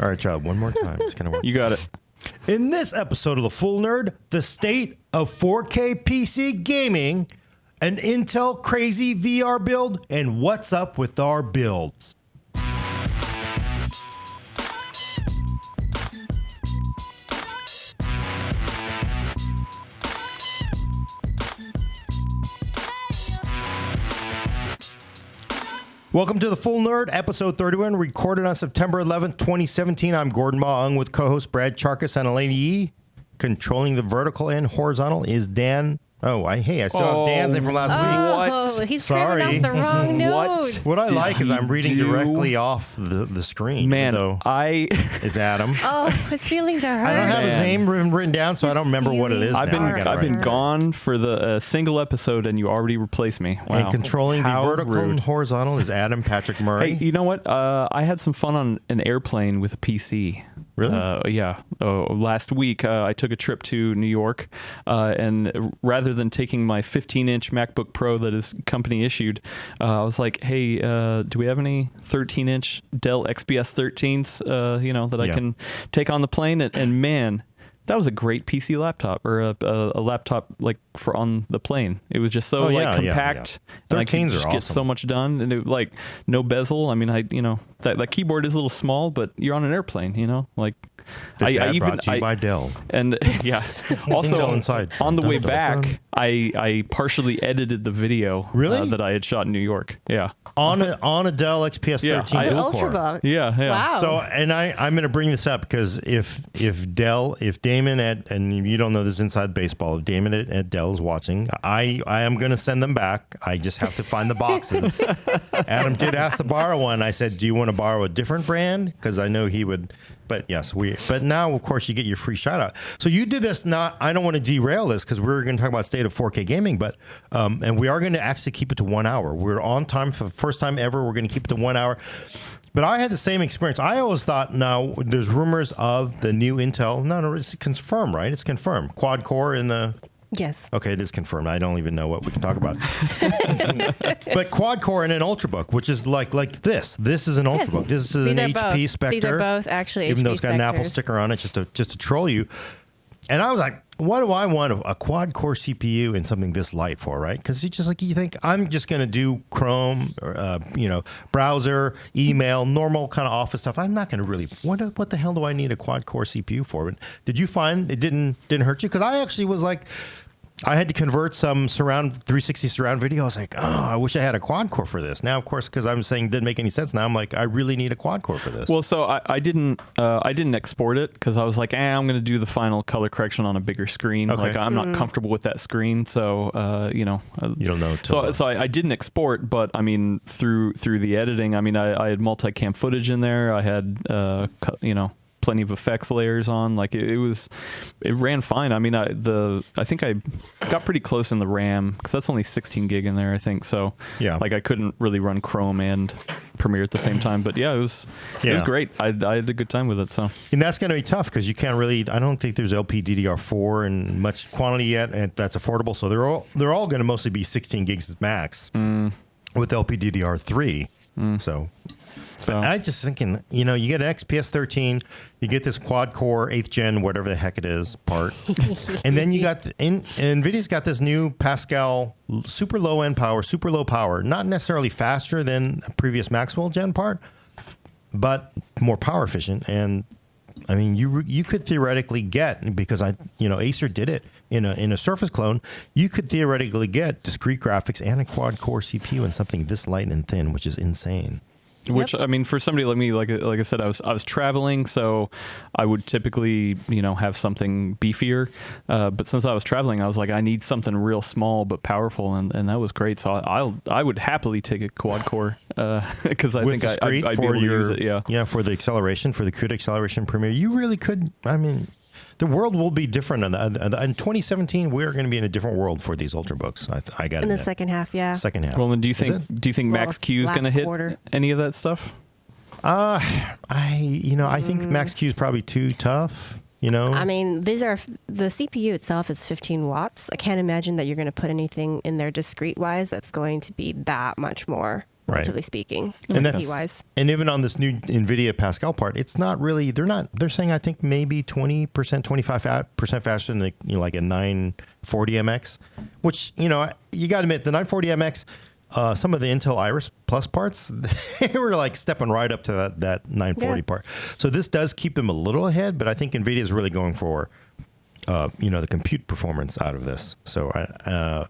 All right, child, one more time. It's going to work. You got it. In this episode of The Full Nerd, the state of 4K PC gaming, an Intel crazy VR build, and what's up with our builds. Welcome to The Full Nerd, episode 31, recorded on September 11th, 2017. I'm Gordon Ma Ung with co-host Brad Charkis and Elaine Yee. Controlling the vertical and horizontal is Dan. Oh, I still have Dan's name from last week. Oh, he's Sorry. screaming off the wrong notes. What I did like is he I'm reading do? directly off the screen. Man, though it's Adam. Oh, his feelings are hurt. I don't have his name written down, so I don't remember what it is. I've now. I been got it I've right been here. gone for the single episode, and you already replaced me. Wow. And controlling the How vertical and rude. horizontal is Adam Patrick Murray. Hey, you know what? I had some fun on an airplane with a PC. Really? Yeah. Last week, I took a trip to New York, and rather than taking my 15-inch MacBook Pro that is company issued, I was like, hey, do we have any 13-inch Dell XPS 13s, that I can take on the plane? And man, that was a great PC laptop, or a laptop like for on the plane. It was just so compact. And I could 13s just are get awesome. so much done, and it like no bezel. I mean, that keyboard is a little small, but you're on an airplane, like. This ad brought to you by Dell. And yeah, also Intel Inside. on the way Dun, dun, back, dun. I partially edited the video Really? that I had shot in New York. Yeah. on a Dell XPS 13 I- dual core. Ultrabook. Yeah. Wow. So, and I'm going to bring this up because if Damon and you don't know this inside baseball, if Damon at Dell is watching, I am going to send them back. I just have to find the boxes. Adam did ask to borrow one. I said, do you want to borrow a different brand? Because I know he would. But yes, but now, of course, you get your free shout out. So you did this I don't want to derail this because we're going to talk about state of 4K gaming, but, and we are going to actually keep it to 1 hour. We're on time for the first time ever. We're going to keep it to 1 hour. But I had the same experience. I always thought, now there's rumors of the new Intel. No, it's confirmed, right? It's confirmed. Quad core in the... Yes. Okay, it is confirmed. I don't even know what we can talk about. But quad core and an Ultrabook, which is like this. This is an Ultrabook. This is These an are HP both. Spectre. These are both actually even HP though it's got an Apple Spectres. sticker on it, just to troll you. And I was like, what do I want a quad core CPU and something this light for, right? Because you think I'm just going to do Chrome, or, browser, email, normal kind of office stuff. I'm not going to really. What the hell do I need a quad core CPU for? But did you find it didn't hurt you? Because I actually was like. I had to convert some 360 surround video. I was like, oh, I wish I had a quad core for this. Now, of course, because I'm saying it didn't make any sense. Now I'm like, I really need a quad core for this. Well, so I didn't export it because I was like, I'm going to do the final color correction on a bigger screen. Okay. Like I'm not comfortable with that screen, so you don't know. So I didn't export, but I mean through the editing, I mean I had multicam footage in there. I had plenty of effects layers on. Like it ran fine. I mean I think I got pretty close in the RAM because that's only 16 gig in there, I think. So yeah, like I couldn't really run Chrome and Premiere at the same time. But yeah, it was great. I had a good time with it. So and that's going to be tough because you can't really. I don't think there's LPDDR4 in much quantity yet, and that's affordable. So they're all going to mostly be 16 gigs max with LPDDR3. So I just thinking, you get an XPS 13, you get this quad core 8th gen, whatever the heck it is, part, and then you got NVIDIA's got this new Pascal super low end power, super low power, not necessarily faster than a previous Maxwell gen part, but more power efficient. And I mean, you could theoretically get, because Acer did it in a Surface clone, you could theoretically get discrete graphics and a quad core CPU and something this light and thin, which is insane. Which, I mean, for somebody like me, like I said, I was traveling, so I would typically, have something beefier. But since I was traveling, I was like, I need something real small but powerful, and that was great. So I would happily take a quad core because I think I'd be able to use it. Yeah, for the acceleration, for the CUDA acceleration Premiere, you really could. I mean, the world will be different. In 2017, we're going to be in a different world for these Ultrabooks. I got it. In the second half, yeah. Second half. Well, then do you think Max Q is going to hit any of that stuff? I think Max Q is probably too tough. I mean, the CPU itself is 15 watts. I can't imagine that you're going to put anything in there discrete wise that's going to be that much more. Right. relatively speaking, And IP wise. and even on this new NVIDIA Pascal part, it's not really. They're saying I think maybe 20%, 25% faster than like a 940 MX, which you got to admit the 940 MX. Some of the Intel Iris Plus parts, they were like stepping right up to that 940 part. So this does keep them a little ahead, but I think NVIDIA is really going for, the compute performance out of this. So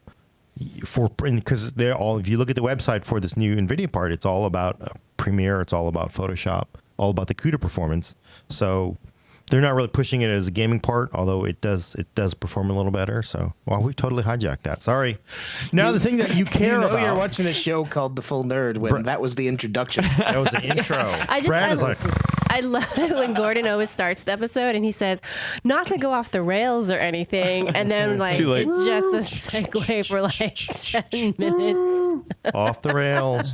because they're all, if you look at the website for this new NVIDIA part, it's all about Premiere, it's all about Photoshop, all about the CUDA performance. So they're not really pushing it as a gaming part, although it does perform a little better. So, we've totally hijacked that. Sorry. Now the thing that you care about. You're watching a show called The Full Nerd when that was the introduction. That was the intro. I love it when Gordon always starts the episode and he says, not to go off the rails or anything. And then Too late. it's just a segue for like 10 minutes. Off the rails.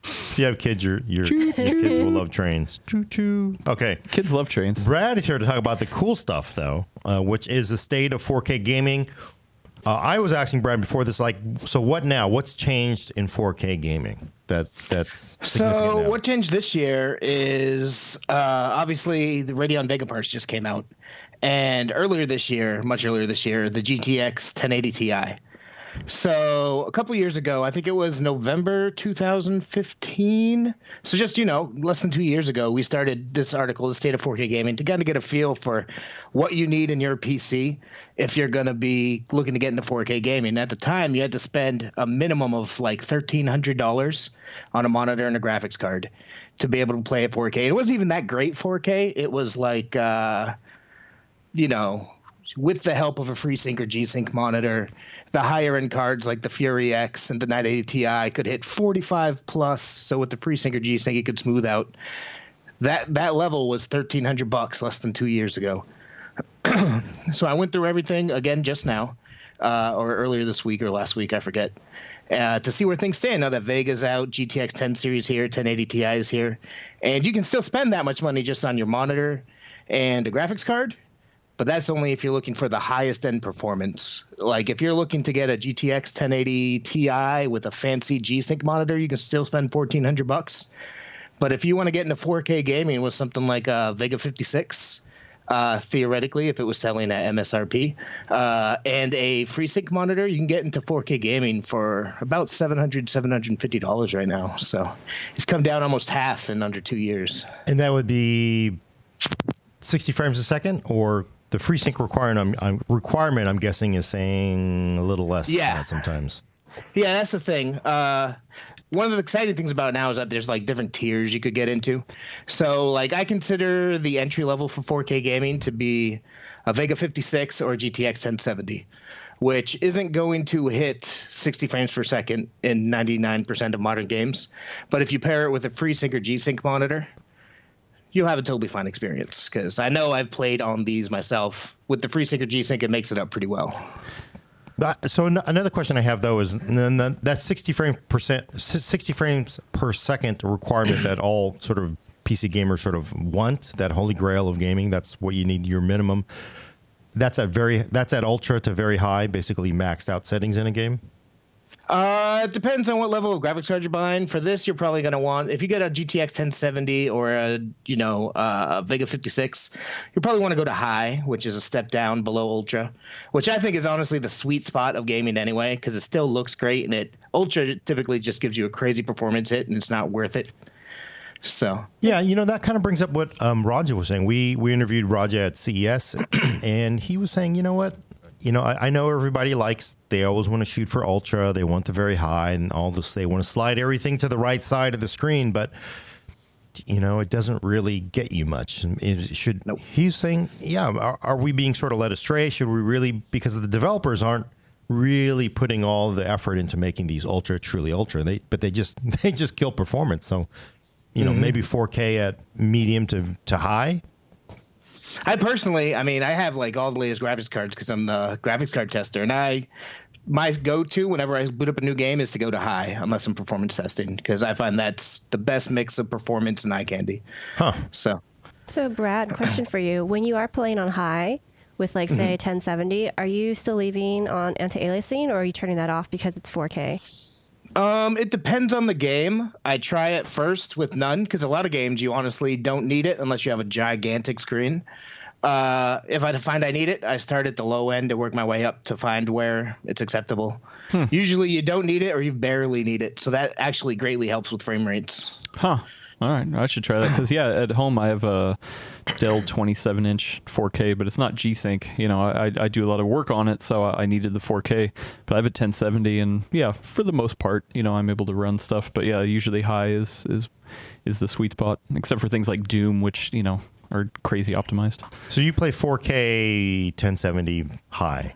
If you have kids, your kids will love trains. Choo choo. Okay. Kids love trains. Brad is here to talk about the cool stuff, though, which is the state of 4K gaming. I was asking Brad before this, so what now? What's changed in 4K gaming? That's So now? what changed this year is obviously the Radeon Vega parts just came out, and much earlier this year, the GTX 1080 Ti. So a couple years ago, I think it was November 2015. So just, less than 2 years ago, we started this article, The State of 4K Gaming, to kind of get a feel for what you need in your PC if you're going to be looking to get into 4K gaming. At the time, you had to spend a minimum of like $1,300 on a monitor and a graphics card to be able to play at 4K. It wasn't even that great 4K. It was like, with the help of a FreeSync or G-Sync monitor, the higher end cards like the Fury X and the 980 Ti could hit 45 plus. So with the FreeSync or G-Sync, it could smooth out. That level was $1,300 less than 2 years ago. So I went through everything again just now, or earlier this week or last week, I forget, to see where things stand. Now that Vega's out, GTX 10 series here, 1080 Ti is here, and you can still spend that much money just on your monitor and a graphics card. But that's only if you're looking for the highest end performance. Like if you're looking to get a GTX 1080 Ti with a fancy G-Sync monitor, you can still spend $1,400. But if you want to get into 4K gaming with something like a Vega 56, theoretically, if it was selling at MSRP, and a FreeSync monitor, you can get into 4K gaming for about $750 right now. So it's come down almost half in under 2 years. And that would be 60 frames a second, or the FreeSync requirement, I'm guessing, is saying a little less than that sometimes. Yeah, that's the thing. One of the exciting things about it now is that there's like different tiers you could get into. So like I consider the entry level for 4K gaming to be a Vega 56 or a GTX 1070, which isn't going to hit 60 frames per second in 99% of modern games. But if you pair it with a FreeSync or G-Sync monitor, you'll have a totally fine experience, because I know I've played on these myself. With the FreeSync or G-Sync, it makes it up pretty well. So another question I have, though, is that 60 frames per second requirement that all sort of PC gamers sort of want, that holy grail of gaming, that's what you need, your minimum. That's at ultra to very high, basically maxed out settings in a game? It depends on what level of graphics card you're buying. For this, you're probably going to want, if you get a GTX 1070 or a Vega 56, you probably want to go to high, which is a step down below ultra, which I think is honestly the sweet spot of gaming anyway, because it still looks great, and ultra typically just gives you a crazy performance hit, and it's not worth it. So yeah, that kind of brings up what Raja was saying. We interviewed Raja at CES, and he was saying, you know what? I know everybody they always want to shoot for ultra. They want the very high and all this. They want to slide everything to the right side of the screen, but, it doesn't really get you much. Nope. He's saying, yeah, are we being sort of led astray? Should we really, because the developers aren't really putting all the effort into making these truly ultra, but they just kill performance. So, maybe 4K at medium to high. I personally, I have like all the latest graphics cards because I'm the graphics card tester, and my go-to whenever I boot up a new game is to go to high, unless I'm performance testing, because I find that's the best mix of performance and eye candy. Huh. So Brad, question for you: when you are playing on high with, say 1070, are you still leaving on anti-aliasing, or are you turning that off because it's 4K? It depends on the game. I try it first with none because a lot of games you honestly don't need it unless you have a gigantic screen. If I find I need it, I start at the low end and work my way up to find where it's acceptable. Usually you don't need it or you barely need it. So that actually greatly helps with frame rates. Huh. All right, I should try that because at home I have a Dell 27-inch 4K, but it's not G-Sync. You know, I do a lot of work on it, so I needed the 4K. But I have a 1070, and for the most part, I'm able to run stuff. But usually high is the sweet spot, except for things like Doom, which are crazy optimized. So you play 4K 1070 high,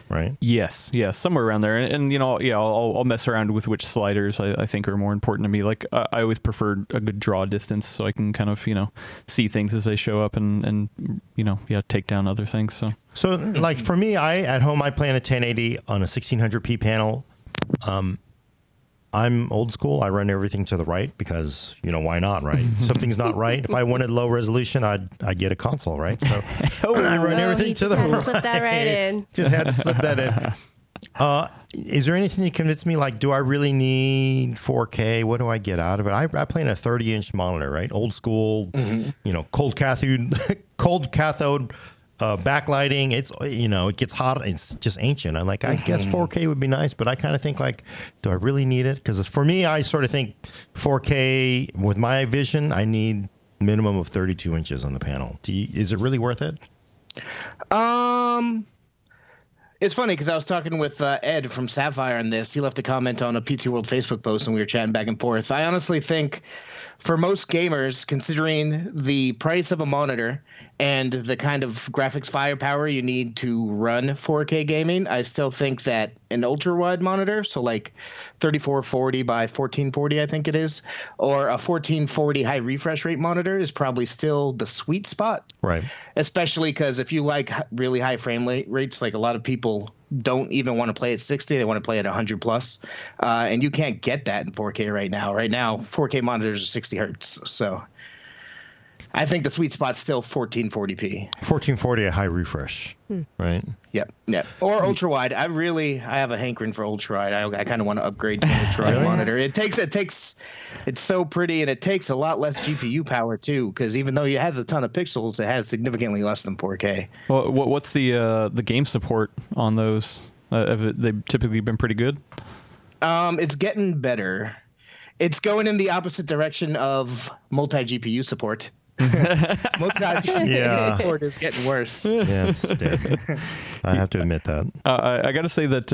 right? Yes, somewhere around there. And I'll mess around with which sliders I think are more important to me. Like I always prefer a good draw distance so I can kind of, see things as they show up and take down other things. So like for me, at home I play on a 1080 on a 1600p panel. I'm old school. I run everything to the right because, why not, right? Something's not right. If I wanted low resolution, I'd get a console, right? So I run everything to the right. Slip that right in. Just had to slip that in. Is there anything to convince me? Like, do I really need 4K? What do I get out of it? I play in a 30-inch monitor, right? Old school, cold cathode. Backlighting, it's it gets hot. It's just ancient. I'm like, I guess 4K would be nice, but I kind of think like, do I really need it? Because for me, I sort of think 4K with my vision, I need minimum of 32 inches on the panel. Is it really worth it? It's funny because I was talking with Ed from Sapphire on this. He left a comment on a PT World Facebook post, and we were chatting back and forth. I honestly think for most gamers, considering the price of a monitor and the kind of graphics firepower you need to run 4K gaming, I still think that an ultra-wide monitor, so like 3440 by 1440, I think it is, or a 1440 high refresh rate monitor is probably still the sweet spot. Right. Especially because if you like really high frame rates, like a lot of people don't even want to play at 60, they want to play at 100 plus, and you can't get that in 4K right now. Right now, 4K monitors are 60 hertz, so I think the sweet spot's still 1440p. 1440 at high refresh, right? Yep. Or ultra wide. I have a hankering for ultra wide. I kind of want to upgrade to an ultra wide monitor. It's so pretty, and it takes a lot less GPU power too. Because even though it has a ton of pixels, it has significantly less than 4K. Well, what's the game support on those? Have they typically been pretty good? It's getting better. It's going in the opposite direction of multi GPU support. Multi-GPU support is getting worse. Yeah, it's dead. I have to admit that. I got to say that,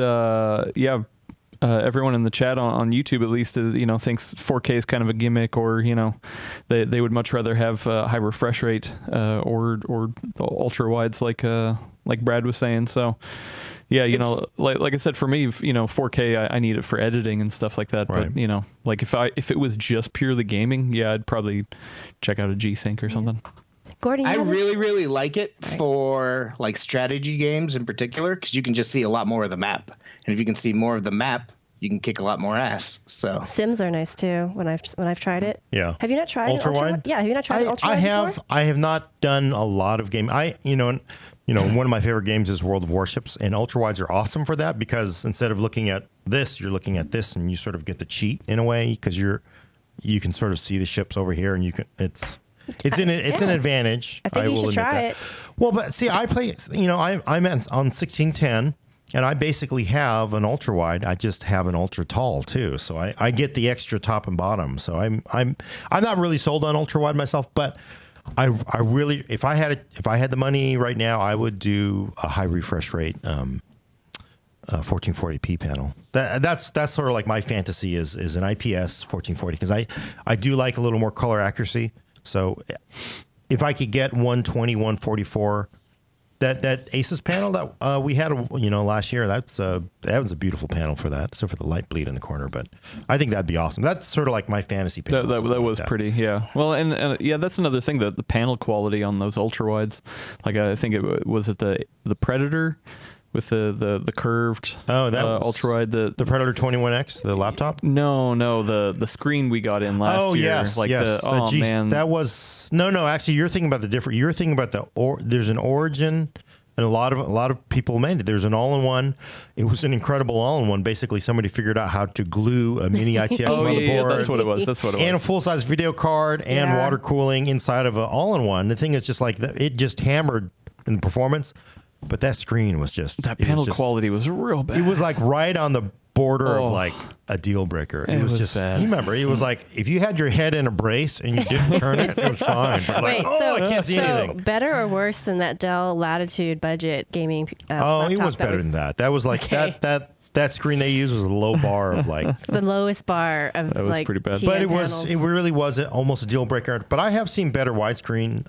everyone in the chat on YouTube, at least, thinks 4K is kind of a gimmick, or they would much rather have high refresh rate or ultra wides, like Brad was saying. So. Yeah, like I said, for me, 4K, I need it for editing and stuff like that. Right. But like if it was just purely gaming, I'd probably check out a G-Sync or something. Gordon, I really, really like it for like strategy games in particular, because you can just see a lot more of the map, and if you can see more of the map, you can kick a lot more ass. So Sims are nice too. When I've tried it. Yeah. Have you not tried ultra wide? Yeah. Have you not tried ultra wide? I have not done a lot of game. One of my favorite games is World of Warships, and ultra wides are awesome for that because instead of looking at this, you're looking at this, and you sort of get the cheat in a way because you can sort of see the ships over here, and it's an advantage. I think you should try it. Well, but see, I play. I'm on 1610. And I basically have an ultra wide. I just have an ultra tall too, so I get the extra top and bottom. So I'm not really sold on ultra wide myself, but I really, if I had the money right now, I would do a high refresh rate 1440p panel. That's sort of like my fantasy is an IPS 1440 because I do like a little more color accuracy. So if I could get 120, 144. That Asus panel that we had, last year, that was a beautiful panel for that, except for the light bleed in the corner. But I think that'd be awesome. That's sort of like my fantasy panel. That was pretty, yeah. Well, and that's another thing, that the panel quality on those ultra wides. Like I think it was the Predator with the curved ultra wide, the Predator 21X, the laptop. No, the screen we got in last year. Yes, like yes. Man, that was no. Actually, you're thinking about the different. You're thinking about there's an Origin And a lot of people made it. There's an all-in-one. It was an incredible all-in-one. Basically, somebody figured out how to glue a mini ITX motherboard. Yeah, that's what it was. And a full-size video card and water cooling inside of an all-in-one. The thing is just like it just hammered in performance, but that screen was just that panel quality was real bad. It was like right on the border of like a deal breaker. It was just bad. You remember, it was like if you had your head in a brace and you didn't turn it, it was fine. But Wait, like, I can't see anything. Better or worse than that Dell Latitude budget gaming? It was better than that. That was like that screen they used was a low bar of like the lowest bar of that was like pretty bad. TN but panels. it really was almost a deal breaker. But I have seen better widescreen.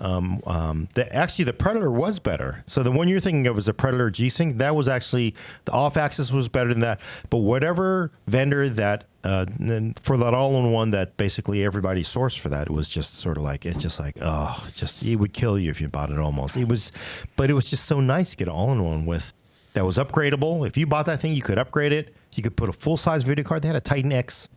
Actually, the Predator was better. So the one you're thinking of is the Predator G-Sync. That was actually the off-axis was better than that. But whatever vendor that for that all-in-one that basically everybody sourced for that, it was just sort of like it would kill you if you bought it almost. But it was just so nice to get an all-in-one with. That was upgradable. If you bought that thing, you could upgrade it. You could put a full-size video card. They had a Titan X,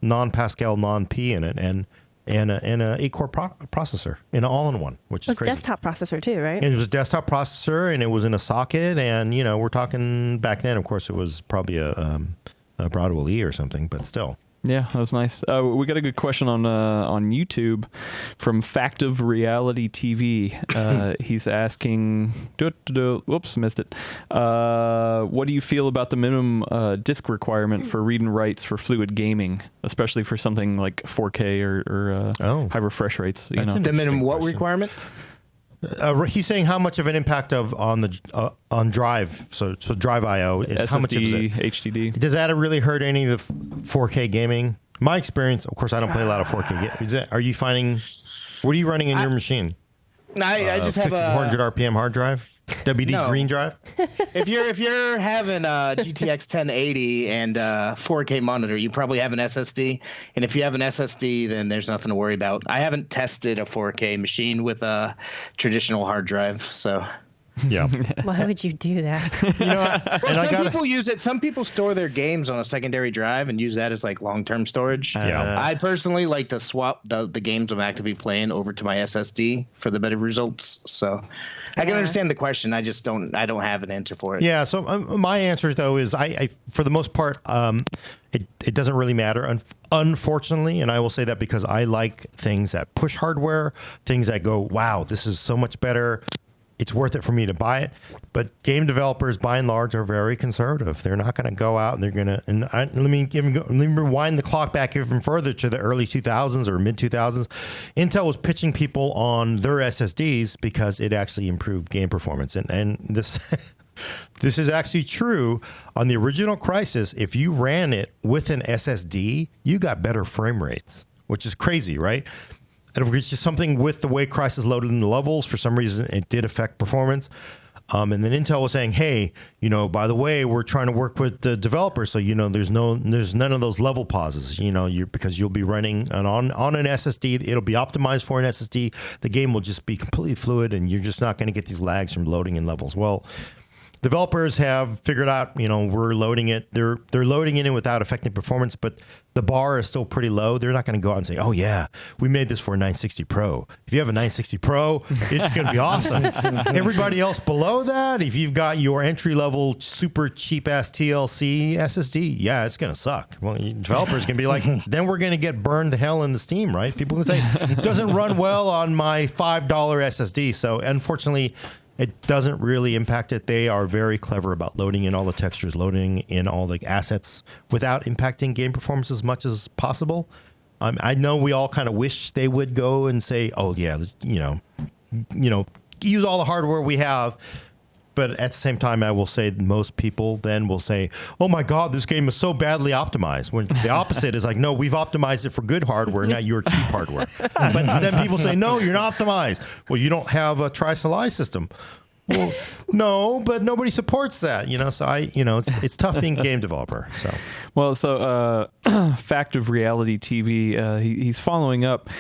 non-Pascal, non-P in it, and an 8-core processor in an all-in-one, which is crazy. It's a desktop processor too, right? And it was a desktop processor, and it was in a socket. And we're talking back then. Of course, it was probably a Broadwell E or something, but still. Yeah, that was nice. We got a good question on YouTube from Fact of Reality TV. He's asking, whoops, missed it. What do you feel about the minimum disk requirement for read and writes for fluid gaming, especially for something like 4K or high refresh rates? The minimum what requirement? He's saying how much of an impact on drive, so drive IO is SSD, how much is it? HDD. Does that really hurt any of the 4K gaming? My experience, of course, I don't play a lot of 4K. Are you finding? What are you running in your machine? I just have a 5400 RPM hard drive, WD green drive. If you're having a GTX 1080 and 4K monitor, you probably have an SSD. And if you have an SSD, then there's nothing to worry about. I haven't tested a 4K machine with a traditional hard drive, so. Yeah. Why would you do that? Some people use it. Some people store their games on a secondary drive and use that as like long-term storage. Yeah. I personally like to swap the games I'm actively playing over to my SSD for the better results. So I can understand the question. I just don't have an answer for it. Yeah. So my answer though is I for the most part, it doesn't really matter. Unfortunately, and I will say that because I like things that push hardware, things that go, wow, this is so much better. It's worth it for me to buy it. But game developers, by and large, are very conservative. They're not going to go out and they're going to. And let me rewind the clock back even further to the early 2000s or mid 2000s. Intel was pitching people on their SSDs because it actually improved game performance. And this this is actually true on the original Crysis. If you ran it with an SSD, you got better frame rates, which is crazy, right? And it's just something with the way Crysis loaded in the levels. For some reason, it did affect performance. And then Intel was saying, hey, by the way, we're trying to work with the developers. So, there's none of those level pauses, because you'll be running on an SSD. It'll be optimized for an SSD. The game will just be completely fluid and you're just not going to get these lags from loading in levels. Well, developers have figured out, we're loading it. They're loading it in without affecting performance, but the bar is still pretty low. They're not going to go out and say, oh, yeah, we made this for a 960 Pro. If you have a 960 Pro, it's going to be awesome. Everybody else below that, if you've got your entry-level, super cheap-ass TLC SSD, yeah, it's going to suck. Well, developers can be like, then we're going to get burned to hell in the Steam, right? People can say, it doesn't run well on my $5 SSD. So, unfortunately, it doesn't really impact it. They are very clever about loading in all the textures, loading in all the assets without impacting game performance as much as possible. I know we all kind of wish they would go and say, oh, yeah, use all the hardware we have. But at the same time, I will say most people then will say, oh, my God, this game is so badly optimized. When the opposite is like, no, we've optimized it for good hardware, not your cheap hardware. But then people say, no, you're not optimized. Well, you don't have a Tri-Soli system. Well, no, but nobody supports that, So it's tough being a game developer. So, well, so Fact of Reality TV. He's following up.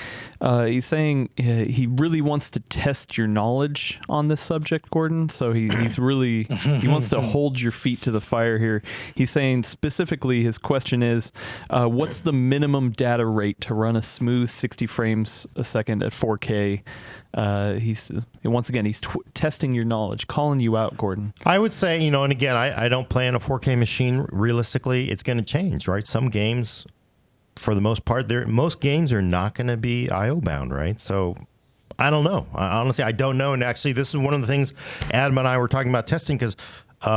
He's saying he really wants to test your knowledge on this subject, Gordon. So he's really, he wants to hold your feet to the fire here. He's saying specifically his question is, what's the minimum data rate to run a smooth 60 frames a second at 4K? Once again, he's testing your knowledge, calling you out, Gordon. I would say, and again, I don't play on a 4K machine. Realistically, it's going to change, right? Some games, for the most part, most games are not going to be IO bound, right? So I don't know. Honestly, I don't know. And actually, this is one of the things Adam and I were talking about testing, because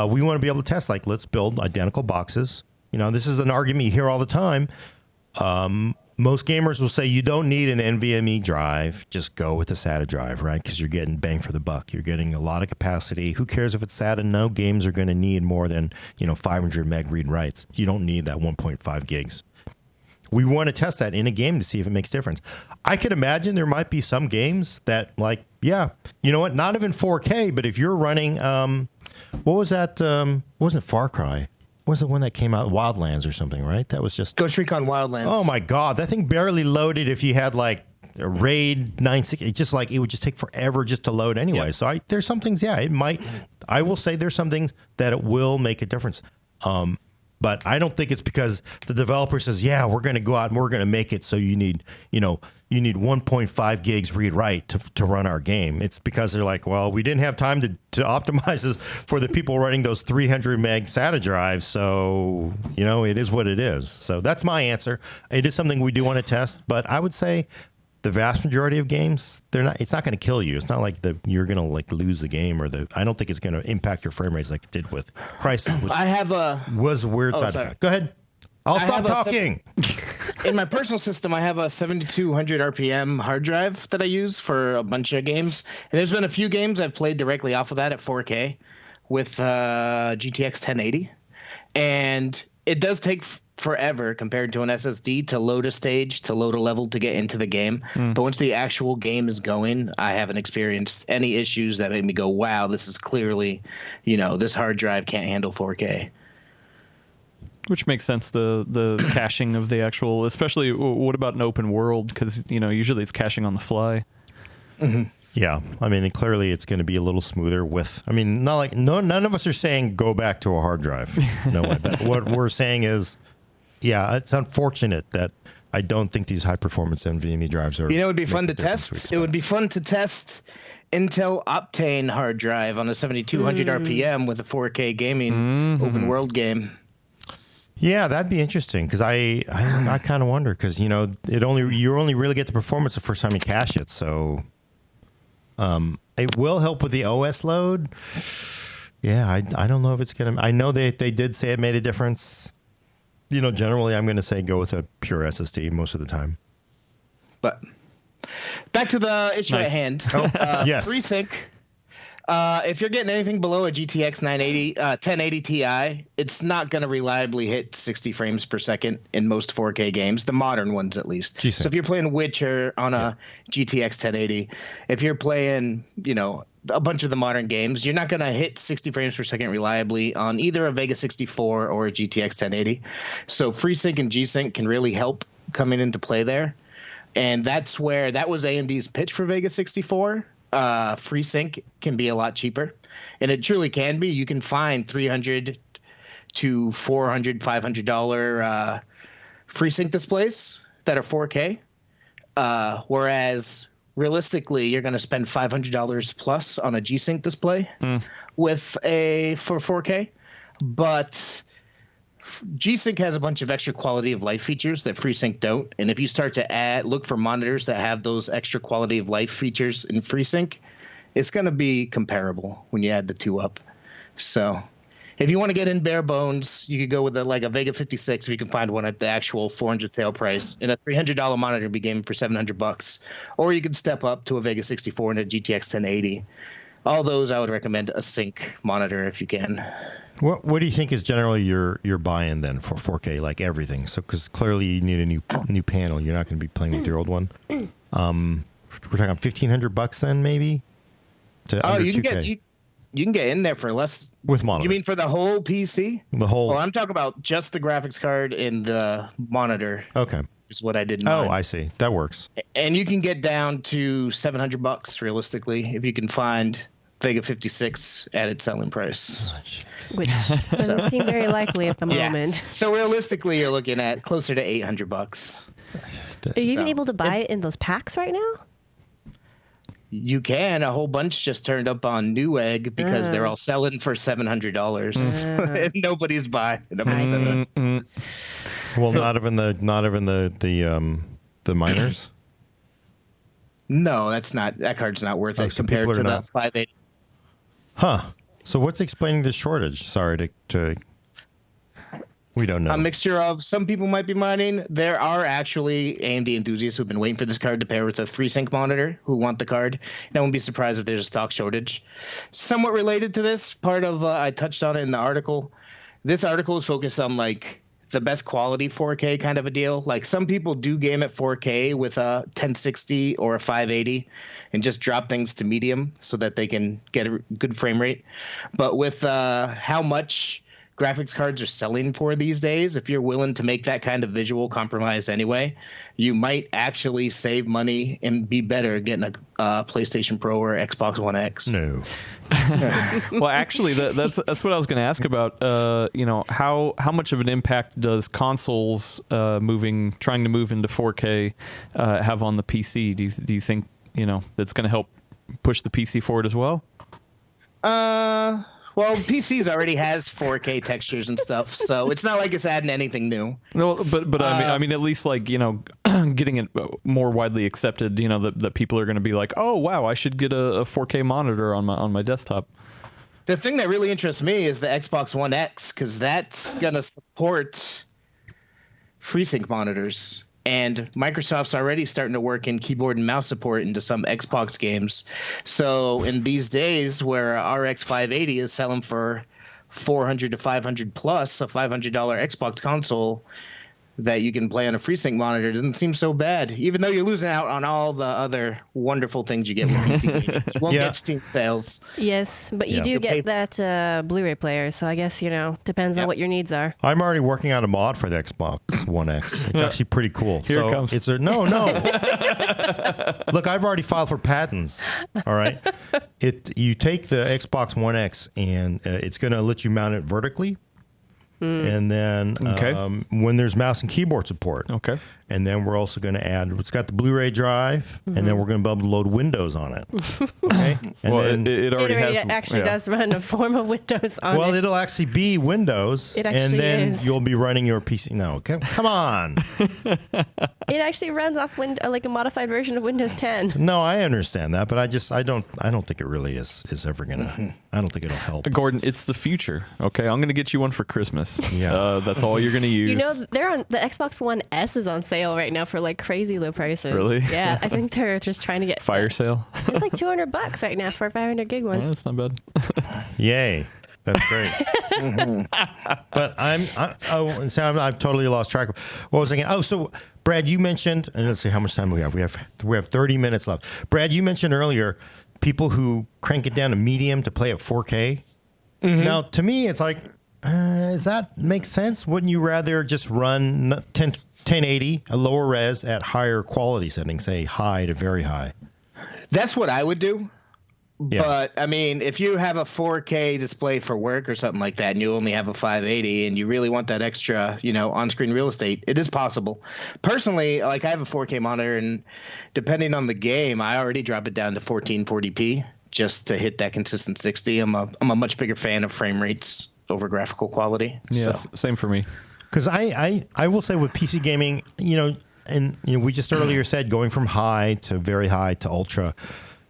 we want to be able to test, like, let's build identical boxes. This is an argument you hear all the time. Most gamers will say you don't need an NVMe drive. Just go with the SATA drive, right? Because you're getting bang for the buck. You're getting a lot of capacity. Who cares if it's SATA? No games are going to need more than 500 meg read writes. You don't need that 1.5 gigs. We want to test that in a game to see if it makes difference. I could imagine there might be some games that, like, yeah, you know what? Not even 4K, but if you're running, what was that? Wasn't Far Cry? Was the one that came out, Wildlands or something, right? That was just Ghost Recon Wildlands. Oh my God, that thing barely loaded if you had like a RAID 960. It just it would just take forever just to load anyway. Yep. So there's some things, it might. I will say there's some things that it will make a difference. But I don't think it's because the developer says, yeah, we're going to go out and we're going to make it so you need 1.5 gigs read write to run our game. It's because they're like, well, we didn't have time to optimize this for the people running those 300 meg SATA drives. So, it is what it is. So that's my answer. It is something we do want to test, but I would say the vast majority of games, it's not going to kill you. It's not like you're going to lose the game, I don't think it's going to impact your frame rates like it did with Crysis. Was a weird side effect. Go ahead. I'll stop talking. In my personal system, I have a 7200 RPM hard drive that I use for a bunch of games. And there's been a few games I've played directly off of that at 4K with GTX 1080. And it does take forever compared to an SSD to load a stage, to load a level, to get into the game. But once the actual game is going, I haven't experienced any issues that made me go, wow, this is clearly, this hard drive can't handle 4K. Which makes sense, the caching of the actual, especially what about an open world? Because, usually it's caching on the fly. Mm-hmm. Yeah. I mean, clearly it's going to be a little smoother none of us are saying go back to a hard drive. No way. But what we're saying is, yeah, it's unfortunate that I don't think these high performance NVMe drives are. It would be fun to test. It would be fun to test Intel Optane hard drive on a 7200 RPM with a 4K gaming open world game. Yeah, that'd be interesting, because I kind of wonder, because you only really get the performance the first time you cache it. So it will help with the OS load. Yeah, I don't know if it's gonna. I know they did say it made a difference. Generally I'm going to say go with a pure SSD most of the time. But back to the issue at hand. Yes, FreeSync. If you're getting anything below a GTX 1080 Ti, it's not going to reliably hit 60 frames per second in most 4K games, the modern ones at least. G-Sync. So if you're playing Witcher on a GTX 1080, if you're playing, a bunch of the modern games, you're not going to hit 60 frames per second reliably on either a Vega 64 or a GTX 1080. So FreeSync and G-Sync can really help coming into play there. And that was AMD's pitch for Vega 64. FreeSync can be a lot cheaper, and it truly can be. You can find $300 to $400, $500 FreeSync displays that are 4K, whereas realistically, you're going to spend $500 plus on a G-Sync display for 4K. But G-Sync has a bunch of extra quality of life features that FreeSync don't. And if you start to look for monitors that have those extra quality of life features in FreeSync, it's going to be comparable when you add the two up. So if you want to get in bare bones, you could go with a Vega 56 if you can find one at the actual $400 sale price, and a $300 monitor be gaming for $700. Or you could step up to a Vega 64 and a GTX 1080. All those I would recommend a sync monitor if you can. What do you think is generally your buy-in then for 4K, like everything? So because clearly you need a new panel, you're not going to be playing with your old one. We're talking $1,500 then maybe. To under you 2K. can get You can get in there for less. With monitor. You mean for the whole PC? The whole. Well, I'm talking about just the graphics card and the monitor. Okay. Is what I did. Oh, I see. That works. And you can get down to $700 realistically if you can find Vega 56 at its selling price. Which doesn't seem very likely at the moment. So realistically, you're looking at closer to $800. Are you even able to buy it in those packs right now? You can. A whole bunch just turned up on Newegg because they're all selling for $700. And nobody's buying them at $700. Well, not even the miners. No, that card's not worth it so compared people are to not- the 580. Huh. So what's explaining the shortage? Sorry to we don't know. A mixture of some people might be mining. There are actually AMD enthusiasts who've been waiting for this card to pair with a FreeSync monitor who want the card. And I wouldn't be surprised if there's a stock shortage. Somewhat related to this, part of I touched on it in the article. This article is focused on like the best quality 4K kind of a deal. Like some people do game at 4K with a 1060 or a 580 and just drop things to medium so that they can get a good frame rate. But with how much graphics cards are selling for these days, if you're willing to make that kind of visual compromise anyway, you might actually save money and be better getting a PlayStation Pro or Xbox One X. No. Well, actually, that's what I was going to ask about. How much of an impact does consoles trying to move into 4K have on the PC? Do you think that's going to help push the PC forward as well? Well, PCs already has 4K textures and stuff, so it's not like it's adding anything new. No, but I mean, at least like getting it more widely accepted. That people are going to be like, oh wow, I should get a 4K monitor on my desktop. The thing that really interests me is the Xbox One X, because that's gonna support FreeSync monitors. And Microsoft's already starting to work in keyboard and mouse support into some Xbox games. So in these days where RX 580 is selling for $400 to $500 plus, a $500 Xbox console that you can play on a FreeSync monitor doesn't seem so bad, even though you're losing out on all the other wonderful things you get with PC gaming. You won't get Steam sales. Yes, but you do You'll pay- get that Blu-ray player, so I guess, depends on what your needs are. I'm already working on a mod for the Xbox One X. It's actually pretty cool. Here so it comes. It's no. Look, I've already filed for patents. All right. You take the Xbox One X and it's going to let you mount it vertically. And then when there's mouse and keyboard support. Okay. And then we're also going to add, it's got the Blu-ray drive, and then we're going to be able to load Windows on it. Okay. And Well, then, it already has. actually does run a form of Windows on well, it. it'll actually be Windows, It and actually then is. you'll be running your PC. No, come on. It actually runs off like a modified version of Windows 10. No, I understand that, but I don't think it really is ever gonna. I don't think it'll help. Gordon, it's the future. Okay, I'm gonna get you one for Christmas. Yeah. That's all you're gonna use. They're on the Xbox One S is on sale right now for like crazy low prices. Really? Yeah, I think they're just trying to get Fire sale. It's like $200 right now for a 500 gig one. Yeah, that's not bad. Yay, that's great. But I've totally lost track of what was I saying. Oh, so Brad, you mentioned, and let's see how much time we have. We have 30 minutes left. Brad, you mentioned earlier people who crank it down to medium to play at 4K. Now, to me, it's like, does that make sense? Wouldn't you rather just run 1080, a lower res at higher quality settings, say high to very high? That's what I would do. Yeah. But I mean, if you have a 4K display for work or something like that, and you only have a 580, and you really want that extra, on-screen real estate, it is possible. Personally, like I have a 4K monitor, and depending on the game, I already drop it down to 1440p just to hit that consistent 60. I'm a much bigger fan of frame rates over graphical quality. Yeah, So. same for me. Because I will say with PC gaming, we just earlier said going from high to very high to ultra.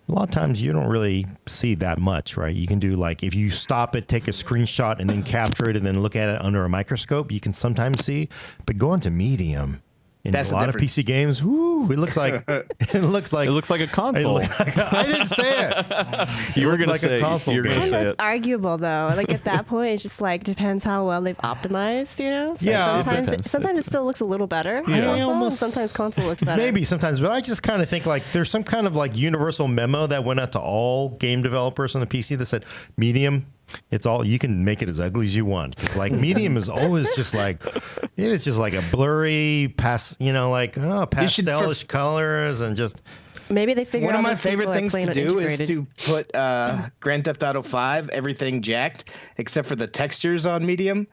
A lot of times you don't really see that much, right? You can do like if you stop it, take a screenshot, and then capture it, and then look at it under a microscope, you can sometimes see. But going to medium, in That's a the lot of difference. PC games, whoo, it looks like It looks like a console. I didn't say it. You were looks gonna like a say console you're game. gonna I know say it's it. arguable though. Like at that point, it's just like depends how well they've optimized. You know. So Yeah, it depends. sometimes it still looks a little better. on Yeah. console, I almost- sometimes console looks better. Maybe sometimes, but I just kind of think like there's some kind of like universal memo that went out to all game developers on the PC that said medium. It's all you can make it as ugly as you want. It's like medium is always just like it is just like a blurry pastelish colors and just Maybe they figured One of all my those people favorite are things playing to on do is integrated. to put Grand Theft Auto 5, everything jacked, except for the textures on medium.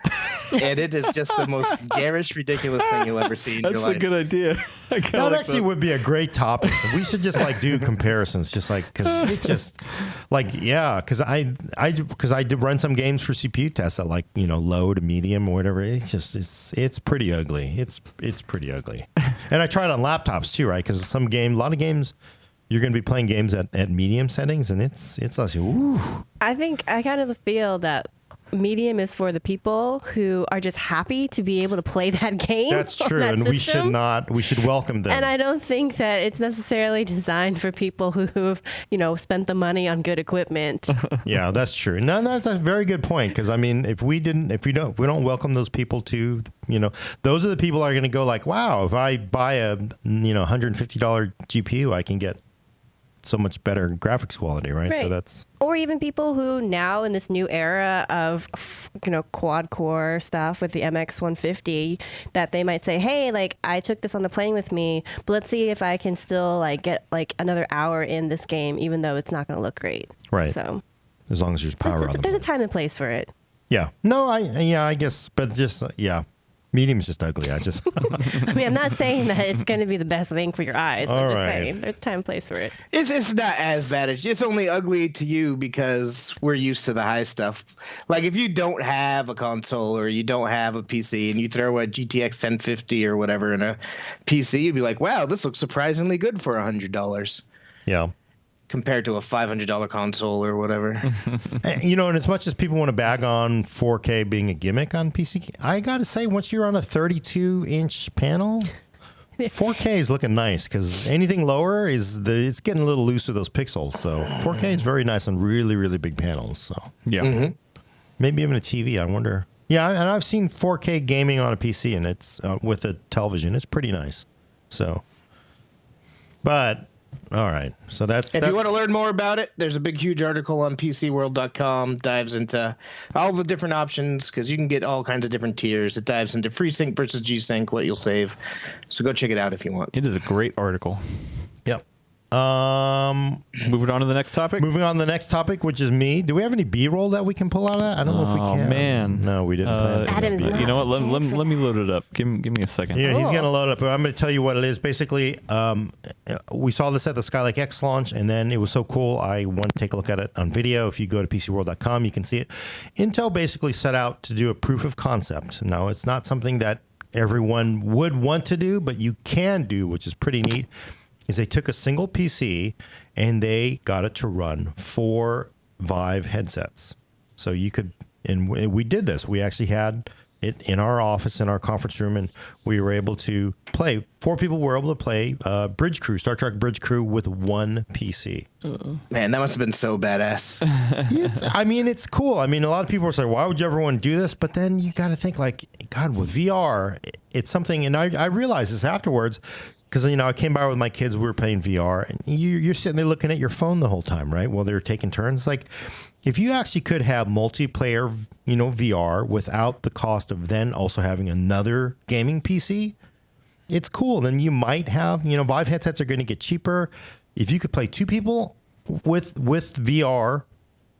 And it is just the most garish, ridiculous thing you'll ever see in your That's life. a good idea. I kinda that like actually would be a great topic. So we should just like do comparisons, just like because it just like because I did run some games for CPU tests at like low to medium or whatever. It's just it's pretty ugly. It's pretty ugly. And I tried on laptops too, right? Because a lot of games you're going to be playing games at medium settings, and it's actually ooh. I think I kind of feel that medium is for the people who are just happy to be able to play that game. That's on true, that and system. we should welcome them. And I don't think that it's necessarily designed for people who've, spent the money on good equipment. Yeah, that's true. No, that's a very good point. Because I mean, if we don't welcome those people to, those are the people that are going to go like, wow, if I buy a $150 GPU, I can get so much better graphics quality, right? So Right. that's Or even people who now in this new era of, quad core stuff with the MX 150, that they might say, hey, like I took this on the plane with me, but let's see if I can still like get like another hour in this game, even though it's not going to look great. Right. So as long as there's power on the there's a board. time and place for it. Yeah. No, I guess, but just medium is just ugly. I just I mean, I'm not saying that it's going to be the best thing for your eyes. All I'm just right. saying there's a time and place for it. It's not as bad as it's only ugly to you because we're used to the high stuff. Like if you don't have a console or you don't have a PC and you throw a GTX 1050 or whatever in a PC, you'd be like, wow, this looks surprisingly good for $100 yeah. compared to a $500 console or whatever. And as much as people want to bag on 4K being a gimmick on PC, I got to say, once you're on a 32-inch panel, 4K is looking nice because anything lower it's getting a little loose with those pixels. So 4K is very nice on really, really big panels. So Yeah. maybe even a TV, I wonder. Yeah, and I've seen 4K gaming on a PC, and it's with a television. It's pretty nice. So, but all right. So that's If you want to learn more about it, there's a big, huge article on PCWorld.com. Dives into all the different options because you can get all kinds of different tiers. It dives into FreeSync versus G-Sync, what you'll save. So go check it out if you want. It is a great article. Yep. Moving on to the next topic. Moving on to the next topic, which is me. Do we have any B-roll that we can pull out of that? I don't know if we Oh, can. man. No, we didn't plan. Adam's it. not You know what? Let prepared me load it up. Give me a second. Yeah, he's Cool. going to load it up. But I'm going to tell you what it is. Basically, we saw this at the Skylake X launch, and then it was so cool. I want to take a look at it on video. If you go to PCWorld.com, you can see it. Intel basically set out to do a proof of concept. Now, it's not something that everyone would want to do, but you can do, which is pretty neat, is they took a single PC and they got it to run 4 Vive headsets. So you could, and we did this. We actually had it in our office, in our conference room, and we were able to play. 4 people were able to play Bridge Crew, Star Trek Bridge Crew with one PC. Man, that must have been so badass. It's cool. I mean, a lot of people are saying, why would you ever want to do this? But then you got to think like, God, with VR, it's something, and I realized this afterwards, because, I came by with my kids, we were playing VR, and you're sitting there looking at your phone the whole time, right? While they were taking turns. Like, if you actually could have multiplayer, VR without the cost of then also having another gaming PC, it's cool. Then you might have, Vive headsets are going to get cheaper. If you could play 2 people with VR,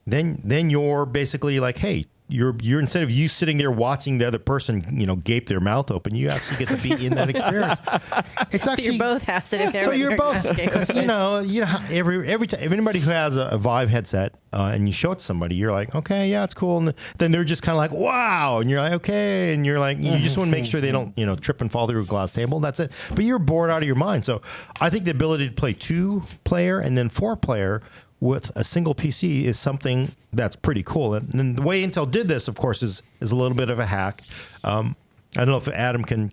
then you're basically like, hey, you're instead of you sitting there watching the other person, gape their mouth open, you actually get to be in that experience. It's actually So you're both half sitting there. so with you're your both, mouth because every time, if anybody who has a Vive headset and you show it to somebody, you're like, okay, yeah, it's cool, and then they're just kind of like, wow, and you're like, okay, and you're like, you just want to make sure they don't, trip and fall through a glass table. That's it. But you're bored out of your mind. So I think the ability to play 2-player and then 4-player with a single PC is something that's pretty cool. And the way Intel did this, of course, is a little bit of a hack. I don't know if Adam can.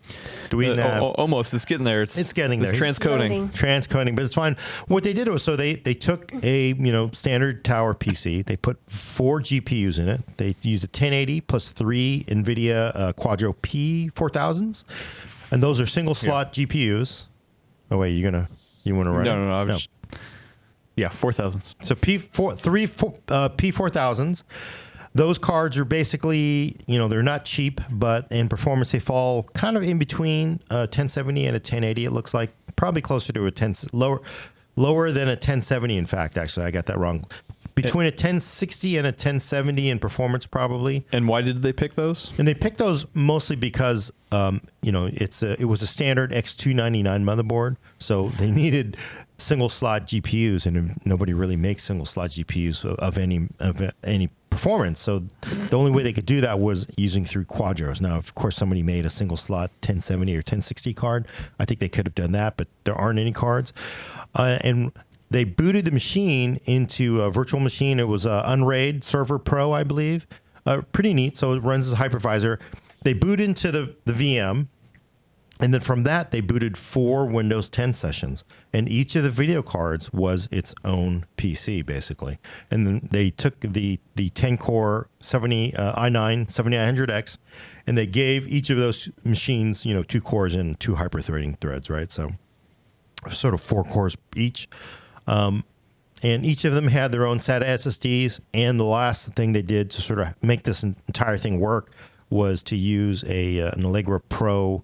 Do we? Almost. It's getting there. It's getting there. It's transcoding. Transcoding, but it's fine. What they did was they took a standard tower PC. They put 4 GPUs in it. They used a 1080 plus 3 NVIDIA Quadro P4000s, and those are single slot GPUs. Oh wait, you want to run? No. I was yeah, 4000s. So P4000s. Those cards are basically, they're not cheap, but in performance, they fall kind of in between a 1070 and a 1080. It looks like probably closer to a lower than a 1070. In fact, actually, I got that wrong. Between a 1060 and a 1070 in performance, probably. And why did they pick those? And they picked those mostly because, it was a standard X299 motherboard, so they needed single slot GPUs, and nobody really makes single slot GPUs of any performance. So the only way they could do that was using through Quadros. Now, of course, somebody made a single slot 1070 or 1060 card. I think they could have done that, but there aren't any cards. And they booted the machine into a virtual machine. It was Unraid Server Pro, I believe. Pretty neat. So it runs as a hypervisor. They boot into the VM. And then from that, they booted 4 Windows 10 sessions. And each of the video cards was its own PC, basically. And then they took the 10-core i9 7900X, and they gave each of those machines, 2 cores and 2 hyper-threading threads, right? So sort of 4 cores each. And each of them had their own SATA SSDs. And the last thing they did to sort of make this entire thing work was to use an Allegra Pro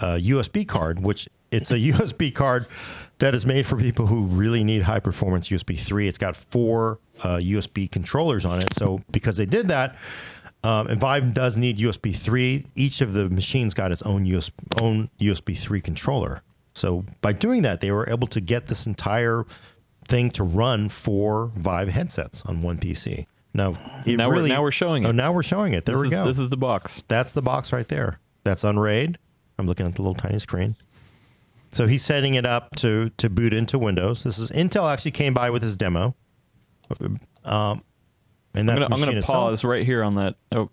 USB card, which it's a USB card that is made for people who really need high performance USB 3. It's got 4 USB controllers on it. So because they did that, and Vive does need USB 3, each of the machines got its own USB 3 controller. So by doing that, they were able to get this entire thing to run 4 Vive headsets on one PC. Now we're showing it. Oh, now we're showing it. There we go. This is the box. That's the box right there. That's Unraid. I'm looking at the little tiny screen. So he's setting it up to boot into Windows. This is Intel actually came by with his demo. And that's I'm going to pause right here on that. Oh,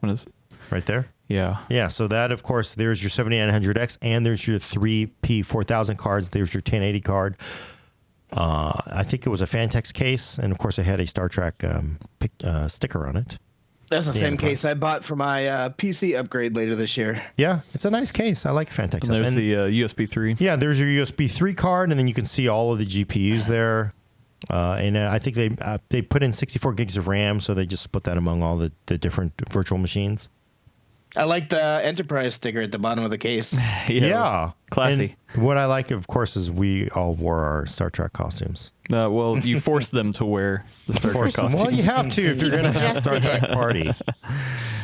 what is right there? Yeah. Yeah. So that, of course, there's your 7900X and there's your 3 P4000 cards. There's your 1080 card. I think it was a Fantex case. And, of course, it had a Star Trek sticker on it. That's the same case I bought for my PC upgrade later this year. Yeah, it's a nice case. I like Fantex. And there's the USB 3. Yeah, there's your USB 3 card, and then you can see all of the GPUs there. And I think they put in 64 gigs of RAM, so they just split that among all the different virtual machines. I like the Enterprise sticker at the bottom of the case. Yeah. Classy. And what I like, of course, is we all wore our Star Trek costumes. Well, you forced them to wear the Star Trek costumes. Well, you have to if you're going to have a Star Trek party.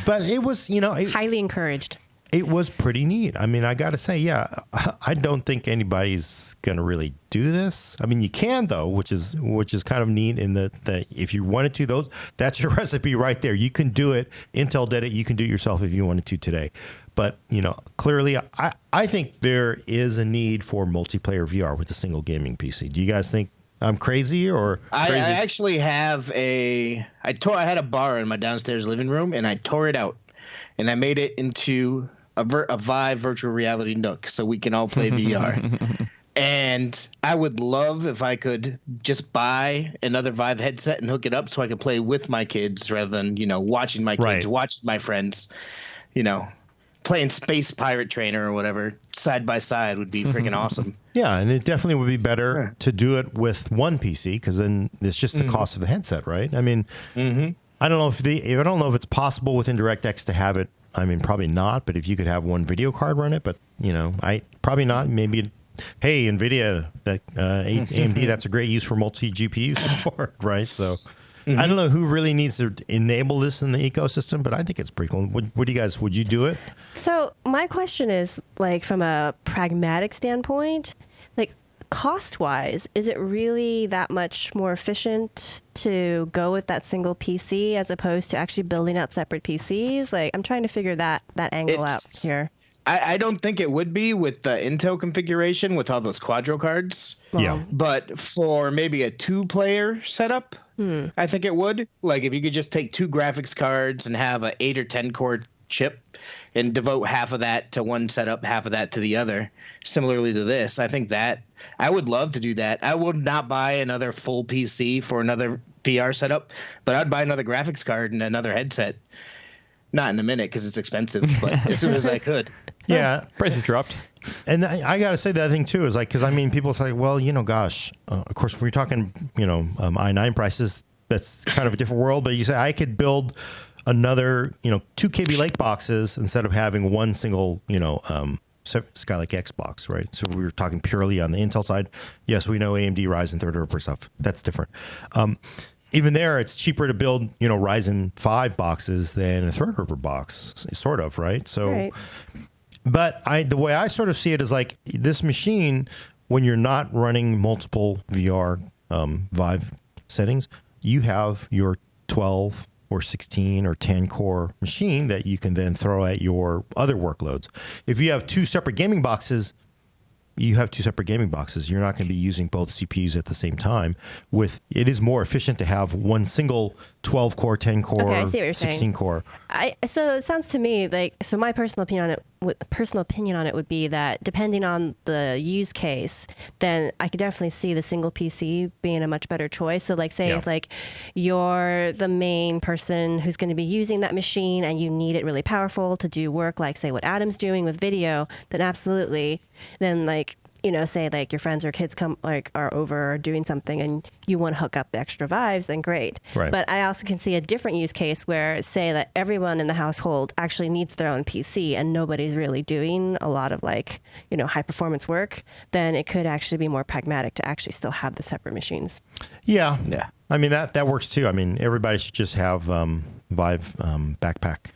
But it was, highly encouraged. It was pretty neat. I mean, I got to say, yeah, I don't think anybody's going to really do this. I mean, you can, though, which is kind of neat in that if you wanted to, that's your recipe right there. You can do it. Intel did it. You can do it yourself if you wanted to today. But, clearly, I think there is a need for multiplayer VR with a single gaming PC. Do you guys think I'm crazy or crazy? I actually have I had a bar in my downstairs living room, and I tore it out. And I made it into a Vive virtual reality nook so we can all play VR. And I would love if I could just buy another Vive headset and hook it up so I could play with my kids rather than, watching my kids, watching my friends, playing Space Pirate Trainer or whatever side by side would be freaking awesome. Yeah, and it definitely would be better to do it with one PC because then it's just the cost of the headset, right? I mean, I don't know if it's possible within DirectX to have it. I mean, probably not. But if you could have one video card run it, but I probably not. Maybe, hey, NVIDIA, AMD, that's a great use for multi GPU support, right? So I don't know who really needs to enable this in the ecosystem, but I think it's pretty cool. What do you guys? Would you do it? So my question is, from a pragmatic standpoint, cost-wise, is it really that much more efficient to go with that single PC as opposed to actually building out separate PCs? I'm trying to figure that angle out here. I don't think it would be with the Intel configuration with all those Quadro cards. Yeah. But for maybe a 2-player setup, I think it would. If you could just take 2 graphics cards and have a 8 or 10 core chip and devote half of that to one setup, half of that to the other. Similarly to this, I think that I would love to do that. I would not buy another full PC for another VR setup, but I'd buy another graphics card and another headset. Not in a minute because it's expensive, but as soon as I could. Yeah. Prices dropped. And I got to say that thing too is like, because I mean, people say, well, gosh, of course, when you're talking, i9 prices, that's kind of a different world. But you say I could build another, 2 KB Lake boxes instead of having one single, Skylake X box, right? So we were talking purely on the Intel side. Yes, we know AMD Ryzen Threadripper stuff. That's different. Even there, it's cheaper to build, Ryzen 5 boxes than a Threadripper box, sort of, right? So. Right. But the way I sort of see it is like this machine, when you're not running multiple VR Vive settings, you have your 12 or 16 or 10 core machine that you can then throw at your other workloads. If you have two separate gaming boxes, you have two separate gaming boxes. You're not going to be using both CPUs at the same time. It is more efficient to have one single 12 core, 10 core, Okay, I see what you're 16 saying. core. So it sounds to me like, so my personal opinion on it would be that depending on the use case, then I could definitely see the single PC being a much better choice. So like say Yeah. if like you're the main person who's going to be using that machine and you need it really powerful to do work like say what Adam's doing with video, then absolutely. Then like, say like your friends or kids are over or doing something and you want to hook up the extra Vives, then great. Right. But I also can see a different use case where say that everyone in the household actually needs their own PC and nobody's really doing a lot of high performance work, then it could actually be more pragmatic to actually still have the separate machines. Yeah. Yeah. I mean, that works too. I mean, everybody should just have Vive backpack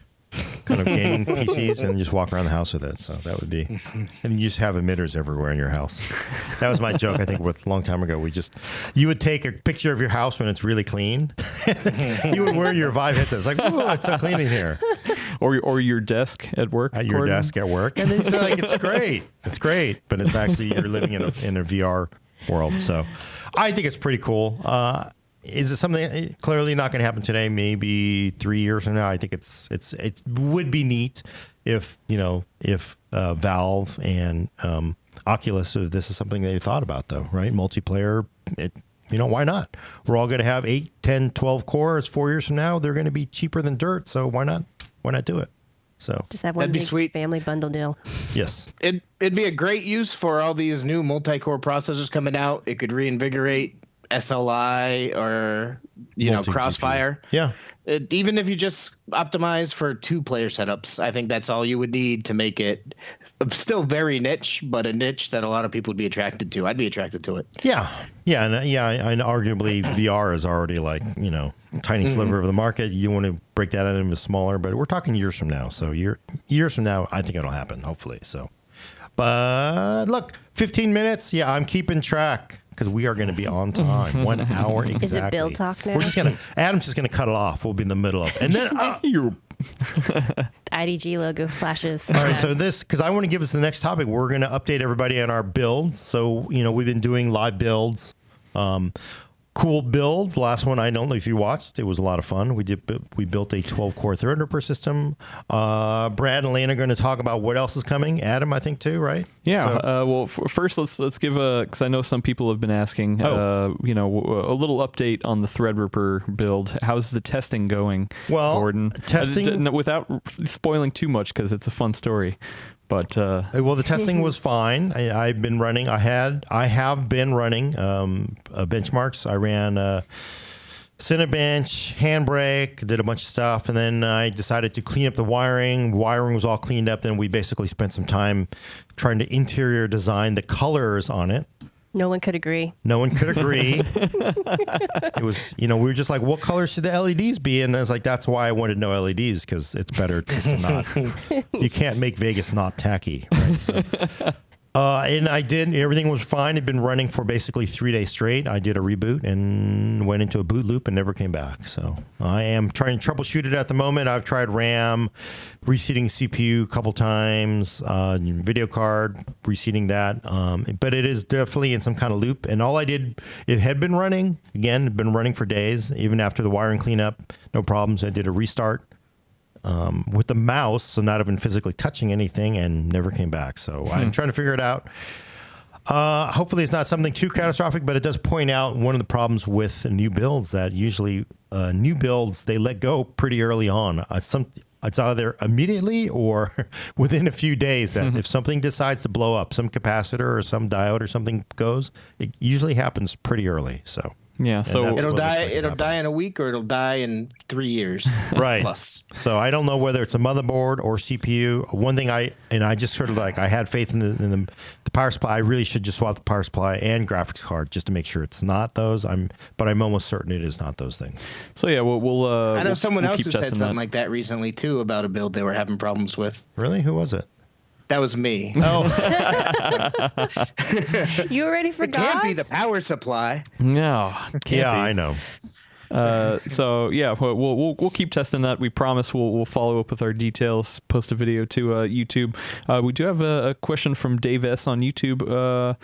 kind of gaming PCs and just walk around the house with it. So that would be, and you just have emitters everywhere in your house. That was my joke, I think, with a long time ago. You would take a picture of your house when it's really clean. You would wear your Vive headset. It's like, ooh, it's so clean in here. Or your desk at work. At your Gordon. desk at work. And then you say, like, it's great. It's great. But it's actually, you're living in a VR world. So I think it's pretty cool. Is it something clearly not going to happen today? Maybe 3 years from now. I think it would be neat if Valve and Oculus, if this is something they thought about, though, right? Multiplayer. Why not? We're all going to have 8, 10, 12 cores 4 years from now. They're going to be cheaper than dirt. So why not? Why not do it? So Just have one That'd be big sweet. family bundle deal. yes. It'd be a great use for all these new multi-core processors coming out. It could reinvigorate SLI or Multi-GPU. Crossfire. Yeah. Even if you just optimize for 2-player setups, I think that's all you would need to make it still very niche, but a niche that a lot of people would be attracted to. I'd be attracted to it. Yeah, and arguably VR is already like tiny sliver of the market. You want to break that out into smaller, but we're talking years from now. So years from now, I think it'll happen. Hopefully, so. But look, 15 minutes. Yeah, I'm keeping track because we are going to be on time. 1 hour exactly. Is it build talk now? Adam's just gonna cut it off. We'll be in the middle of it, and then. IDG logo flashes. All right, so because I want to give us the next topic, we're going to update everybody on our builds. So, we've been doing live builds, cool builds. Last one, I don't know if you watched, it was a lot of fun. We built a 12-core Threadripper system. Brad and Lane are going to talk about what else is coming. Adam, I think, too, right? Yeah. So, First, let's give because I know some people have been asking. A little update on the Threadripper build. How's the testing going, Well, Gordon? testing- Without spoiling too much because it's a fun story. But the testing was fine. I've been running. I have been running benchmarks. I ran Cinebench, Handbrake, did a bunch of stuff, and then I decided to clean up the wiring. Wiring was all cleaned up. Then we basically spent some time trying to interior design the colors on it. No one could agree. No one could agree. It was, we were just like, what colors should the LEDs be? And I was like, that's why I wanted no LEDs, because it's better just to not. You can't make Vegas not tacky, right? So, and I did. Everything was fine. It'd been running for basically 3 days straight. I did a reboot and went into a boot loop and never came back. So I am trying to troubleshoot it at the moment. I've tried RAM, reseating CPU a couple times, video card, reseating that. But it is definitely in some kind of loop. And all I did, it had been running. Again, been running for days, even after the wiring cleanup. No problems. I did a restart. with the mouse, so not even physically touching anything, and never came back. So I'm trying to figure it out. Hopefully it's not something too catastrophic, but it does point out one of the problems with new builds, that usually new builds, they let go pretty early on. It's either immediately or within a few days that if something decides to blow up, some capacitor or some diode or something goes, it usually happens pretty early. So Yeah, so that's It'll what looks die. like it It'll happened. die in a week, or it'll die in 3 years. Right. Plus. So I don't know whether it's a motherboard or CPU. One thing I just sort of like, I had faith in the power supply. I really should just swap the power supply and graphics card just to make sure it's not those. But I'm almost certain it is not those things. so yeah, we'll I know we'll- someone we'll else keep who said testing something that. like that recently too about a build they were having problems with. Really? Who was it? That was me. Oh, You already It forgot? can't be the power supply. No, can't yeah, be. I know. So yeah, we'll keep testing that. We promise we'll follow up with our details. Post a video to YouTube. We do have a question from Dave S on YouTube.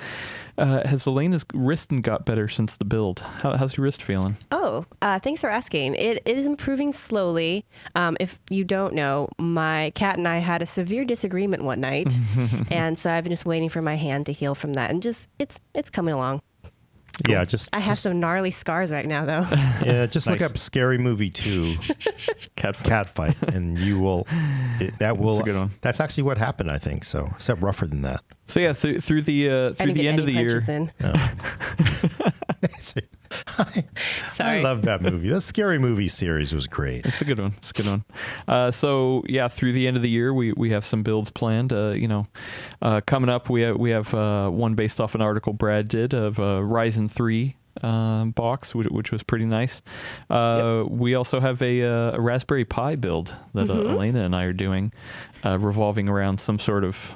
Has Elena's wrist got better since the build? How's your wrist feeling? Oh, thanks for asking. It is improving slowly. If you don't know, my cat and I had a severe disagreement one night, and so I've been just waiting for my hand to heal from that, and just it's coming along. Yeah, just I have some gnarly scars right now, though. just look Nice. up Scary Movie 2 cat fight, and you will. That will. That's a good one. That's actually what happened, I think. So, except rougher than that. So yeah, through the I through didn't the get end of the any year. punches in. I Sorry. love that movie. The Scary Movie series was great. It's a good one. It's a good one. So yeah, through the end of the year, we have some builds planned. Coming up, we have one based off an article Brad did of Ryzen 3 box, which was pretty nice. We also have a Raspberry Pi build that Elena and I are doing, revolving around some sort of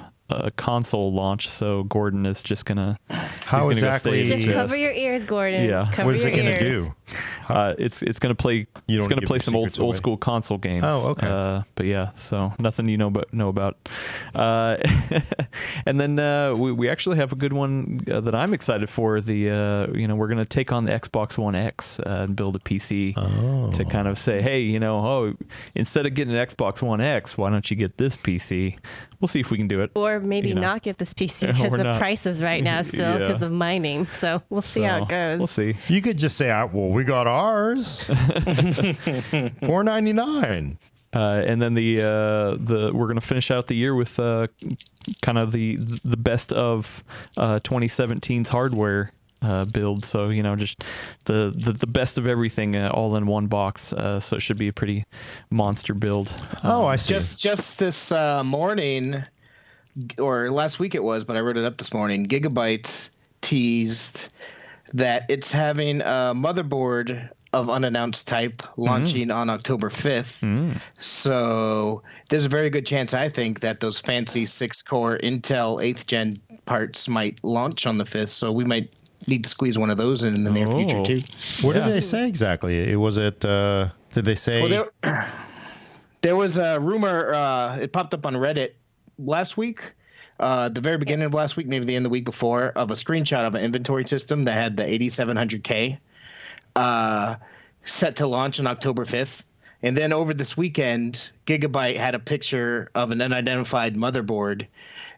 console launch. So Gordon is just gonna How go exactly? stay at Just his cover your ears, Gordon. Yeah. Cover What is your it going to ears. do? It's gonna play. You It's don't gonna give play your some old secrets away? school console games. Oh, okay. But yeah, so nothing you know about. And then we actually have a good one that I'm excited for. We're gonna take on the Xbox One X and build a PC to kind of say, hey, instead of getting an Xbox One X, why don't you get this PC? We'll see if we can do it. Or maybe You know. not get this PC because Or of not. prices right now still Yeah. because of mining. So we'll see how So, it goes. We'll see. You could just say, well, we got ours. $4.99. And then the we're gonna finish out the year with kind of the best of 2017's hardware build. So just the best of everything all in one box. So it should be a pretty monster build. Oh, I see. Just this morning, or last week it was, but I wrote it up this morning. Gigabyte teased that it's having a motherboard of unannounced type launching on October 5th. So there's a very good chance, I think, that those fancy 6-core Intel 8th gen parts might launch on the 5th. So we might need to squeeze one of those in the near future too. What did they say exactly? Did they say? Well, there was a rumor. It popped up on Reddit last week, the very beginning of last week, maybe the end of the week before, of a screenshot of an inventory system that had the 8700K set to launch on October 5th. And then over this weekend, Gigabyte had a picture of an unidentified motherboard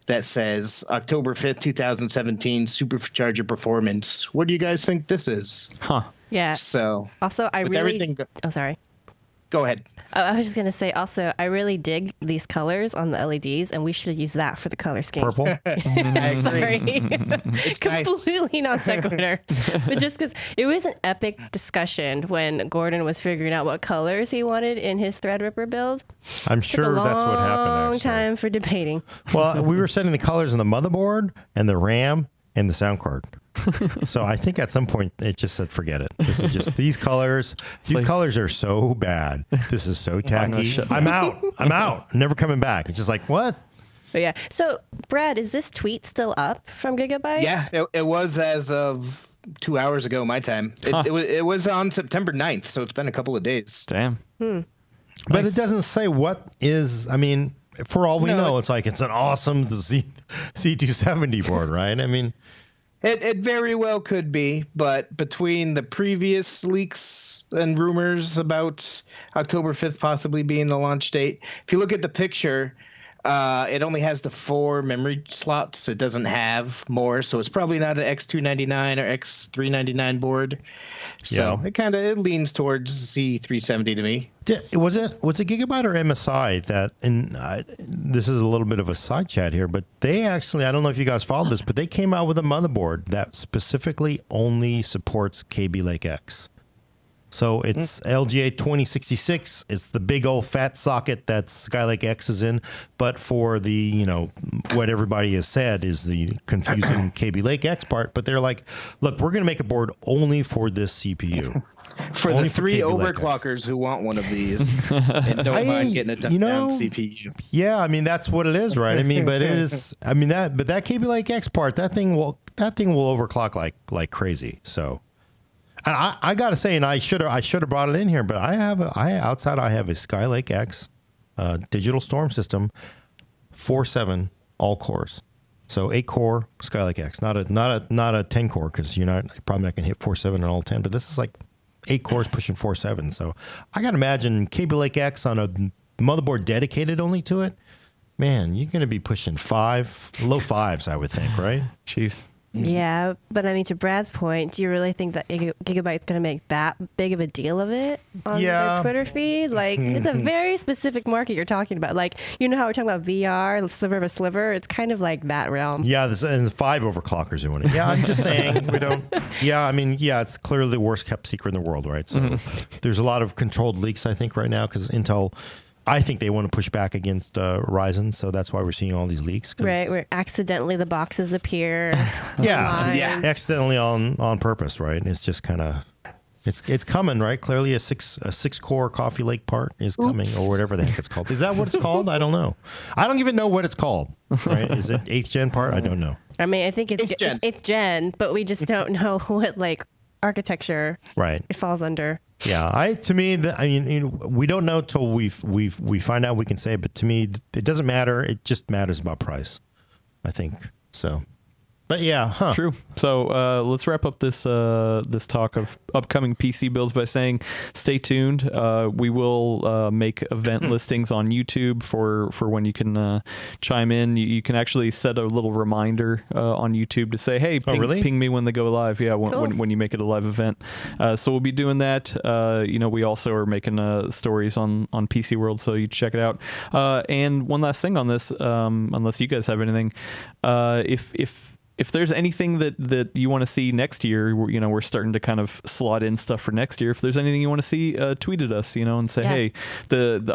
that says October 5th, 2017, supercharger performance. What do you guys think this is? Huh. Yeah. So Also, I with really. everything, Oh, sorry. go ahead. I was just going to say also, I really dig these colors on the LEDs, and we should use that for the color scheme. Purple? I agree. Sorry. It's nice. Completely non sequitur. But just because it was an epic discussion when Gordon was figuring out what colors he wanted in his Threadripper build. I'm Took sure a that's what happened. long Actually. time for debating. Well, we were setting the colors on the motherboard and the RAM and the sound card. So I think at some point it just said, forget it. This is just these colors. These colors are so bad. This is so tacky. I'm out. I'm never coming back. It's just like, what? But yeah. So, Brad, is this tweet still up from Gigabyte? Yeah, it was as of 2 hours ago, my time. It was on September 9th, so it's been a couple of days. Damn. But it doesn't say what is, I mean, for all we No, know, it's like it's an awesome C270 board, right? I mean, It very well could be, but between the previous leaks and rumors about October 5th possibly being the launch date, if you look at the picture, it only has the 4 memory slots. It doesn't have more, so it's probably not an X299 or X399 board. So it leans towards Z370 to me. Was it Gigabyte or MSI that? And this is a little bit of a side chat here, but they actually, I don't know if you guys followed this, but they came out with a motherboard that specifically only supports Kaby Lake X. So it's LGA 2066. It's the big old fat socket that Skylake X is in. But for the, what everybody has said is the confusing Kaby Lake X part. But they're like, look, we're going to make a board only for this CPU. For only the 3 overclockers who want one of these and don't mind getting a down CPU. Yeah, I mean, that's what it is, right? I mean, but it is, that Kaby Lake X part, that thing will overclock like crazy. So. And I gotta say, and I should have brought it in here, but I have a Skylake X digital storm system, 4/7 all cores, so 8-core Skylake X, not a 10-core because you're probably not gonna hit 4/7 on all 10, but this is like 8 cores pushing 4/7. So I gotta imagine Kaby Lake X on a motherboard dedicated only to it. Man, you're gonna be pushing low 5s, I would think, right? Jeez. Yeah, but I mean, to Brad's point, do you really think that Gigabyte's going to make that big of a deal of it on their Twitter feed? Like, it's a very specific market you're talking about. Like, you know how we're talking about VR, the sliver of a sliver? It's kind of like that realm. Yeah, and the 5 overclockers doing it. Yeah, I'm just saying we don't. Yeah, I mean, it's clearly the worst kept secret in the world, right? So there's a lot of controlled leaks, I think, right now because Intel. I think they want to push back against Ryzen, so that's why we're seeing all these leaks. Right, where accidentally the boxes appear. Accidentally on purpose, right? And it's just kind of, it's coming, right? Clearly, a 6-core Coffee Lake part is coming, or whatever the heck it's called. Is that what it's called? I don't know. I don't even know what it's called. Right? Is it 8th gen part? I don't know. I mean, I think it's 8th gen, but we just don't know what architecture it falls under. Yeah, we don't know till we find out. We can say, but to me, it doesn't matter. It just matters about price, I think. So, but yeah, True. So let's wrap up this talk of upcoming PC builds by saying, stay tuned. We will make event listings on YouTube for when you can chime in. You can actually set a little reminder on YouTube to say, hey, ping me when they go live. Yeah, when you make it a live event. So we'll be doing that. We also are making stories on PC World, so you check it out. And one last thing on this, unless you guys have anything, if there's anything that you want to see next year, we're starting to kind of slot in stuff for next year. If there's anything you want to see, tweet at us, and say, hey,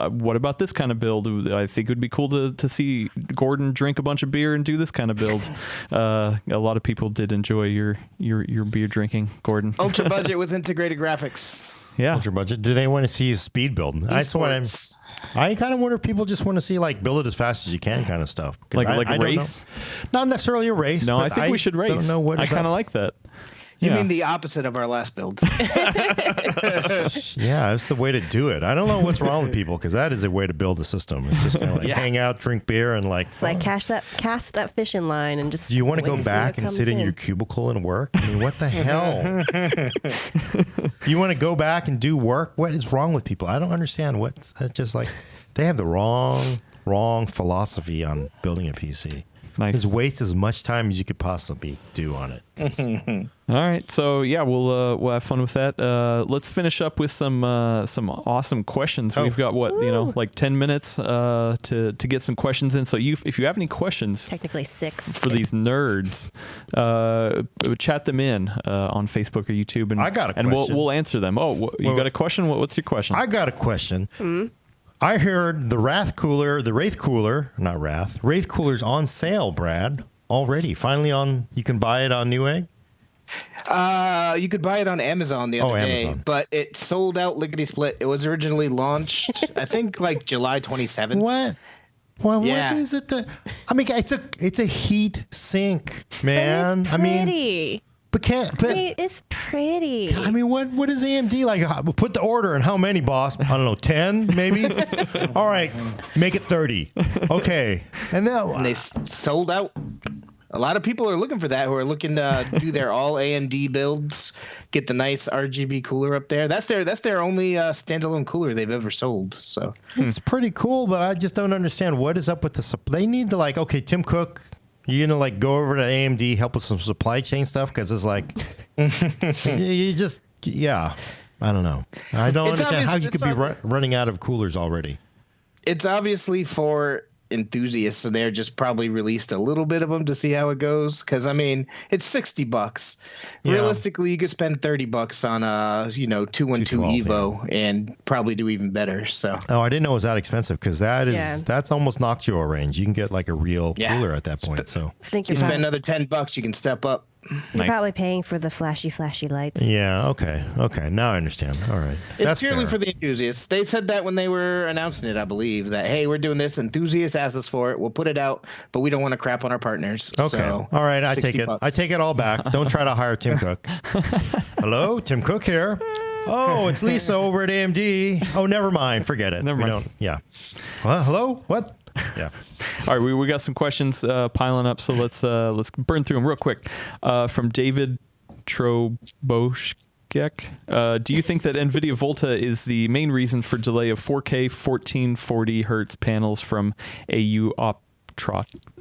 what about this kind of build? I think it would be cool to see Gordon drink a bunch of beer and do this kind of build. A lot of people did enjoy your beer drinking, Gordon. Ultra budget with integrated graphics. Yeah, ultra budget. Do they want to see his speed build? That's what I kind of wonder if people just want to see build it as fast as you can kind of stuff. Like a race? Not necessarily a race. No, I think we should race. Don't know I kind of like that. You mean the opposite of our last build? Yeah, that's the way to do it. I don't know what's wrong with people because that is a way to build a system. It's just kind of hang out, drink beer, and it's like cast that fishing line and just. Do you want to go back and sit in your cubicle and work? I mean, what the hell? You want to go back and do work? What is wrong with people? I don't understand. That's just they have the wrong philosophy on building a PC. Nice. Just waste as much time as you could possibly do on it. All right, so we'll have fun with that. Let's finish up with some awesome questions. We've got 10 minutes to get some questions in. So if you have any questions, technically 6 for these nerds, chat them in on Facebook or YouTube, and I got a question. And we'll answer them. Oh, you got a question? What's your question? I got a question. I heard the Wraith Cooler's on sale, Brad, already. Finally you can buy it on Newegg? You could buy it on Amazon the other day, Amazon. But it sold out lickety-split. It was originally launched, I think, July 27th. What? Well, what is it? It's a heat sink, man. But it's pretty. It's pretty. I mean, what is AMD like? Put the order in how many, boss? I don't know, 10 maybe? All right, make it 30. Okay. And they sold out. A lot of people are looking for that, who are looking to do their all AMD builds, get the nice RGB cooler up there. That's their only standalone cooler they've ever sold. So it's pretty cool, but I just don't understand what is up with the. They need to okay, Tim Cook. You gonna go over to AMD, help with some supply chain stuff, because it's you just I don't know. I don't understand how you could be running out of coolers already. It's obviously for enthusiasts, and they're just probably released a little bit of them to see how it goes. Because it's $60. Yeah. Realistically, you could spend $30 on a 212 Evo and probably do even better. So I didn't know it was that expensive, because that's almost Noctua range. You can get a real cooler at that point. So I think you spend another $10, you can step up. You're probably paying for the flashy lights. Yeah. Okay. Now I understand. All right. It's purely for the enthusiasts. They said that when they were announcing it, I believe, that, hey, we're doing this. Enthusiasts asked us for it. We'll put it out, but we don't want to crap on our partners. Okay. So, all right. I take it. $60. I take it all back. Don't try to hire Tim Cook. Hello, Tim Cook here. Oh, it's Lisa over at AMD. Oh, never mind. Forget it. Never mind. Yeah. Well, hello? What? Yeah. All right, we got some questions piling up, so let's burn through them real quick. From David Troboshek. Do you think that NVIDIA Volta is the main reason for delay of 4K 1440 hertz panels from AU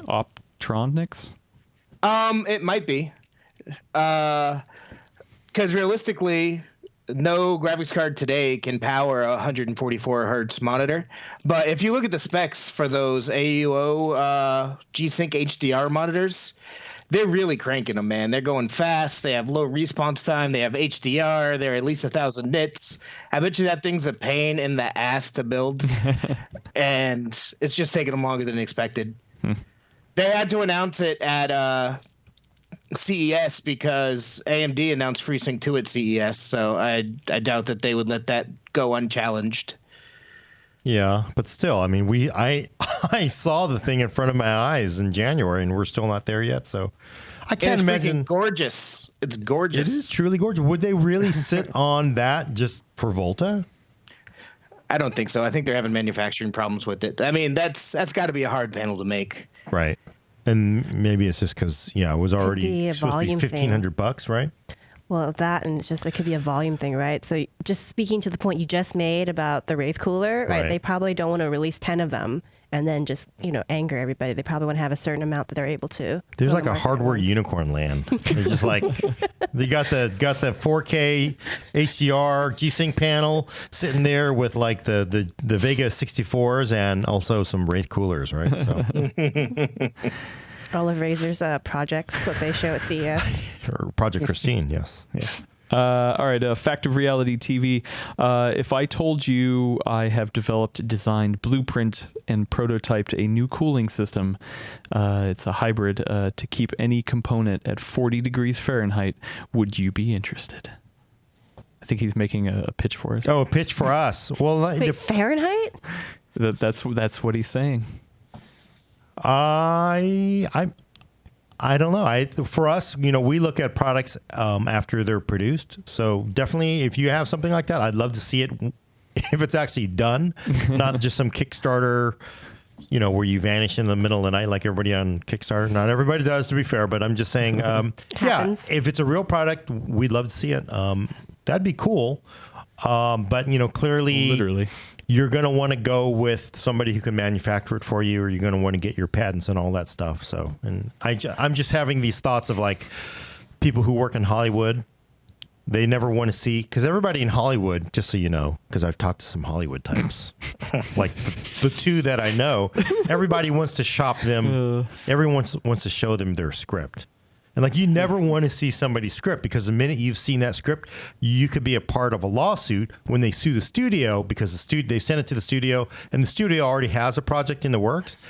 Optronics? It might be. Because realistically, no graphics card today can power a 144 hertz monitor. But if you look at the specs for those AUO G-Sync HDR monitors, they're really cranking them, man. They're going fast. They have low response time. They have HDR. They're at least 1,000 nits. I bet you that thing's a pain in the ass to build. And it's just taking them longer than expected. They had to announce it at CES because AMD announced FreeSync 2 at CES, so I doubt that they would let that go unchallenged. Yeah, but still, I saw the thing in front of my eyes in January, and we're still not there yet. So I can't imagine. Gorgeous. It's gorgeous. It is truly gorgeous. Would they really sit on that just for Volta? I don't think so. I think they're having manufacturing problems with it. That's got to be a hard panel to make. Right. And maybe it's just because, it was already supposed to be $1,500, right? Well, that, and it could be a volume thing, right? So just speaking to the point you just made about the Wraith cooler, right? They probably don't want to release 10 of them and then just, anger everybody. They probably want to have a certain amount that they're able to. There's a hardware unicorn land. They're just they got the 4K HDR G-Sync panel sitting there with the Vega 64s and also some Wraith coolers, right? So all of Razer's projects, what they show at CES. Or Project Christine, yes. Yeah. All right, Fact of Reality TV. If I told you I have developed, designed, blueprint, and prototyped a new cooling system, it's a hybrid to keep any component at 40 degrees Fahrenheit, would you be interested? I think he's making a pitch for us. Oh, a pitch for us. Well, wait, Fahrenheit? That's what he's saying. I don't know. For us, we look at products after they're produced. So definitely, if you have something like that, I'd love to see it if it's actually done, not just some Kickstarter, where you vanish in the middle of the night like everybody on Kickstarter. Not everybody does, to be fair, but I'm just saying, if it's a real product, we'd love to see it. That'd be cool. But clearly, literally, you're going to want to go with somebody who can manufacture it for you, or you're going to want to get your patents and all that stuff. So, and I'm just having these thoughts of people who work in Hollywood. They never want to see, because everybody in Hollywood, just so you know, because I've talked to some Hollywood types, the two that I know, everybody wants to shop them. Everyone wants to show them their script. And you never want to see somebody's script, because the minute you've seen that script, you could be a part of a lawsuit when they sue the studio, because they sent it to the studio and the studio already has a project in the works.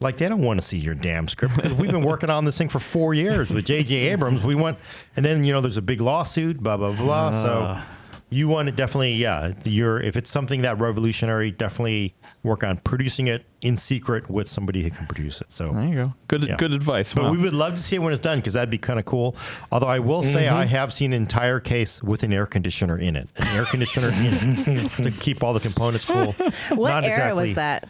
They don't want to see your damn script, because we've been working on this thing for 4 years with J.J. Abrams. And then, there's a big lawsuit, blah, blah, blah. So you want to definitely, if it's something that revolutionary, definitely work on producing it in secret with somebody who can produce it. So there you go. Good advice. But we would love to see it when it's done, because that'd be kind of cool. Although I will say I have seen an entire case with an air conditioner in it. An air conditioner in it to keep all the components cool. What era was that?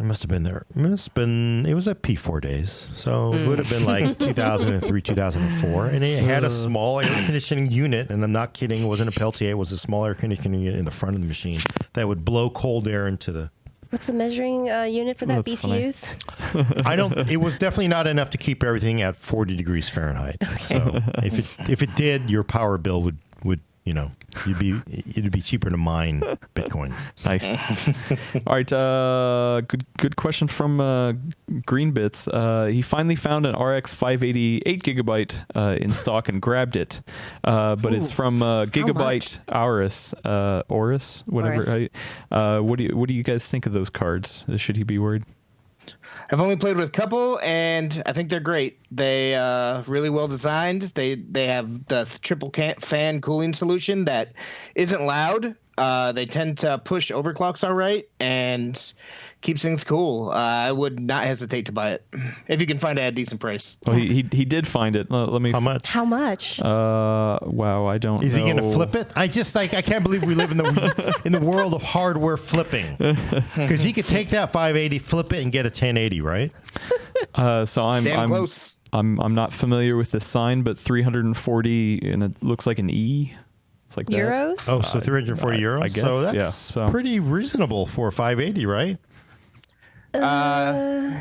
It must have been there. It was at P4 days. So it would have been like 2003, 2004. And it had a small air conditioning unit. And I'm not kidding. It wasn't a Peltier. It was a small air conditioning unit in the front of the machine that would blow cold air into the. What's the measuring unit for that? That's BTUs? It was definitely not enough to keep everything at 40 degrees Fahrenheit. Okay. So if it did, your power bill would it'd be cheaper to mine Bitcoins. Nice. All right. Good question from Green Bits. He finally found an RX 580 8GB in stock and grabbed it. But it's from Gigabyte Aorus, whatever. What do you guys think of those cards? Should he be worried? I've only played with a couple, and I think they're great. They really well designed. They have the triple fan cooling solution that isn't loud. They tend to push overclocks all right and keeps things cool. I would not hesitate to buy it if you can find it at a decent price. Well, he did find it. Let me. How much? How much? Wow, I don't. Is know. he going to flip it? I can't believe we live in the world of hardware flipping. Because he could take that 580, flip it, and get a 1080, right? So I'm close. I'm not familiar with this sign, but 340, and it looks like an E. It's like Euros? Oh, so 340 euros. I guess, so that's yeah, so. pretty reasonable for a 580, right?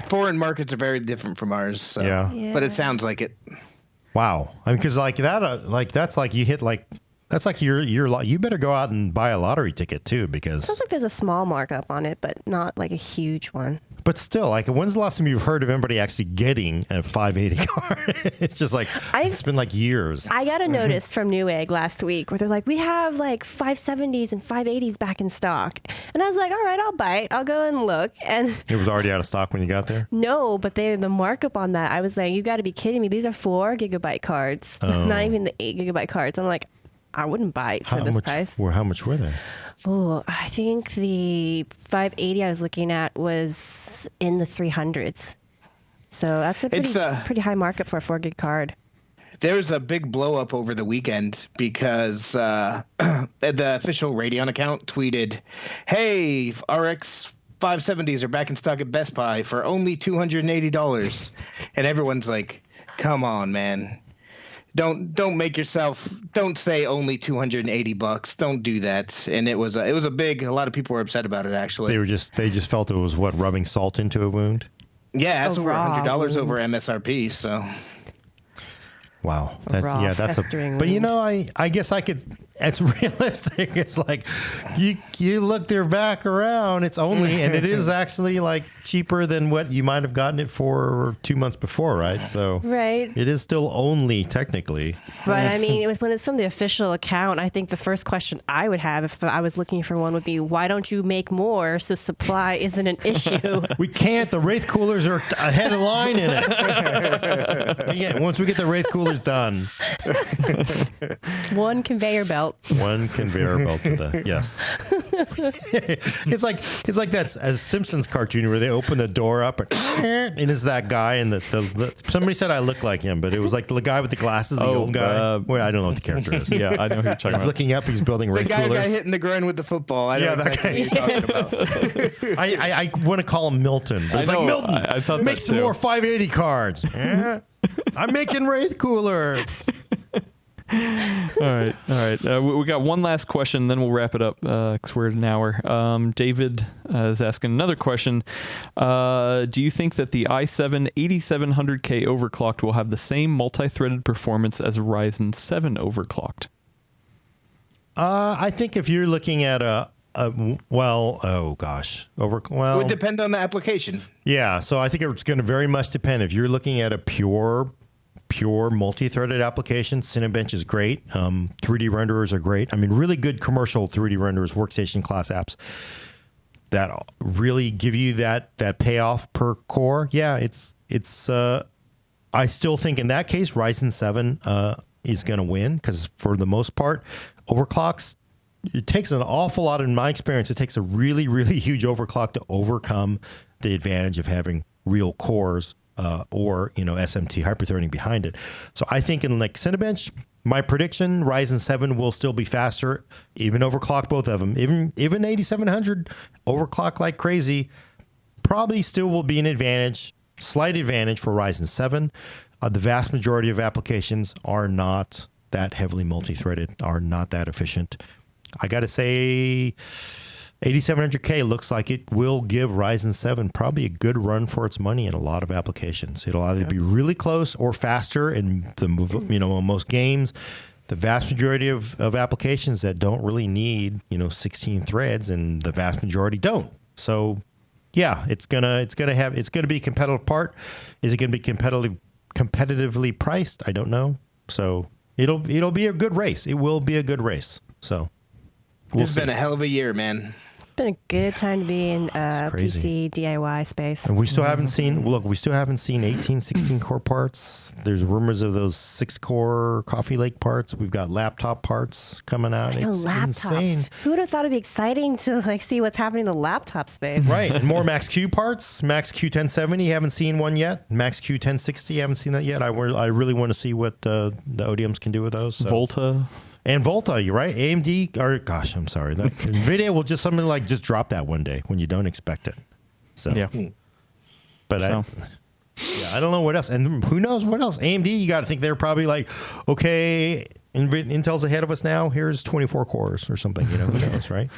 Foreign markets are very different from ours. So. Yeah. But it sounds like it. Wow. I mean, because like that, that's like you hit like. That's like you better go out and buy a lottery ticket too, because Sounds like there's a small markup on it, but not like a huge one. But still, like, when's the last time you've heard of anybody actually getting a 580 card? It's just like it's been like years. I got a notice from Newegg last week where they're like, we have like 570s and 580s back in stock, and I was like, all right, I'll bite. I'll go and look, and It was already out of stock when you got there. no, but the markup on that, I was like, you got to be kidding me. These are 4 GB cards, not even the 8 GB cards. I'm like, I wouldn't buy it for this price. How much were they? Oh, I think the 580 I was looking at was in the 300s. So that's a pretty high markup for a 4 gig card. There's a big blow up over the weekend because the official Radeon account tweeted, "Hey, RX 570s are back in stock at Best Buy for only $280," and everyone's like, "Come on, man." Don't make yourself. Don't say only $280. Don't do that. And it was a big. A lot of people were upset about it. Actually, They just felt it was rubbing salt into a wound. Yeah, that's over raw $100 wound. over MSRP. So, Wow, Raw, that's festering But you wound. know, I guess I could. It's realistic. It's like you look their back around. It's only and it is actually like cheaper than what you might have gotten it for 2 months before, right? So Right. it is still only technically. But I mean, when it's from the official account, I think the first question I would have if I was looking for one would be, why don't you make more so supply isn't an issue? We can't. The Wraith coolers are ahead of line in it. Yeah, once we get the Wraith coolers done, One conveyor belt. one conveyor belt to the yes. it's like that's a Simpsons cartoon where they open the door up and it's that guy and the somebody said I look like him, but it was like the guy with the glasses, the old guy. Well, I don't know what the character is. Yeah, I know who you're talking He's about. looking up. He's building the Wraith guy coolers. got hit in the groin with the football. I know that exactly guy. what you're talking about. I want to call him Milton. But it's I like know, Milton. I thought make that some too. more 580 cards. Yeah. I'm making Wraith coolers. All right. We got one last question, then we'll wrap it up because we're at an hour. David is asking another question. Do you think that the i7 8700K overclocked will have the same multi-threaded performance as Ryzen 7 overclocked? I think if you're looking at it Would depend on the application. yeah. So I think it's going to very much depend. If you're looking at a pure multi-threaded application, Cinebench is great. 3D renderers are great. I mean, really good commercial 3D renderers, workstation class apps that really give you that payoff per core. Yeah, it's. I still think in that case, Ryzen 7 is going to win because for the most part, overclocks. It takes an awful lot, in my experience, it takes a really, really huge overclock to overcome the advantage of having real cores or SMT hyperthreading behind it. So I think in like Cinebench, my prediction, Ryzen 7 will still be faster, even overclock both of them. Even 8700 overclock like crazy. probably still will be an advantage, slight advantage for Ryzen 7. The vast majority of applications are not that heavily multi-threaded, are not that efficient. I got to say, 8700K looks like it will give Ryzen 7 probably a good run for its money in a lot of applications. It'll either be really close or faster in the most games. The vast majority of applications that don't really need 16 threads, and the vast majority don't. So, yeah, it's gonna be a competitive part. Is it gonna be competitively priced? I don't know. So it'll be a good race. It will be a good race. So It's been a hell of a year, man. It's been a good time to be in crazy. PC DIY space. And we still haven't seen 18, 16 core parts. There's rumors of those 6-core Coffee Lake parts. We've got laptop parts coming out. It's insane. Who would have thought it'd be exciting to see what's happening in the laptop space? Right. And more Max-Q parts. Max-Q 1070, haven't seen one yet. Max-Q 1060, haven't seen that yet. I really want to see what the ODMs can do with those. So. Volta. And Volta, you're right. AMD, I'm sorry. NVIDIA will just drop that one day when you don't expect it. So, Yeah. But I don't know what else. And who knows what else? AMD, you got to think they're probably like, okay, Intel's ahead of us now. Here's 24 cores or something. Who knows, right?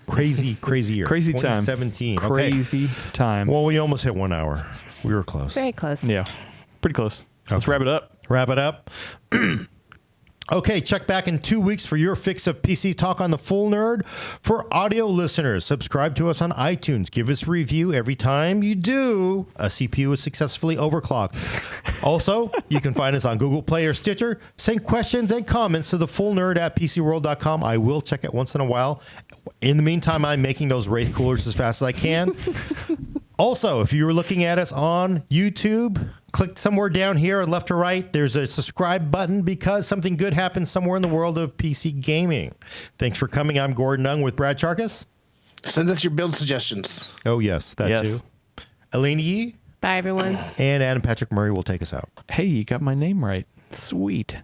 Crazy year. Crazy time. 2017. Crazy time. Well, we almost hit 1 hour. We were close. Very close. Yeah. Pretty close. Let's wrap it up. Wrap it up. Okay, check back in 2 weeks for your fix of PC talk on The Full Nerd. For audio listeners, subscribe to us on iTunes. Give us a review every time you do. A CPU is successfully overclocked. Also, you can find us on Google Play or Stitcher. Send questions and comments to thefullnerd@pcworld.com. I will check it once in a while. In the meantime, I'm making those Wraith coolers as fast as I can. Also, if you're looking at us on YouTube, click somewhere down here, left or right. There's a subscribe button because something good happens somewhere in the world of PC gaming. Thanks for coming. I'm Gordon Ung with Brad Charkis. Send us your build suggestions. Oh, yes, that too. Elaine Yee. Bye, everyone. And Adam Patrick Murray will take us out. Hey, you got my name right. Sweet.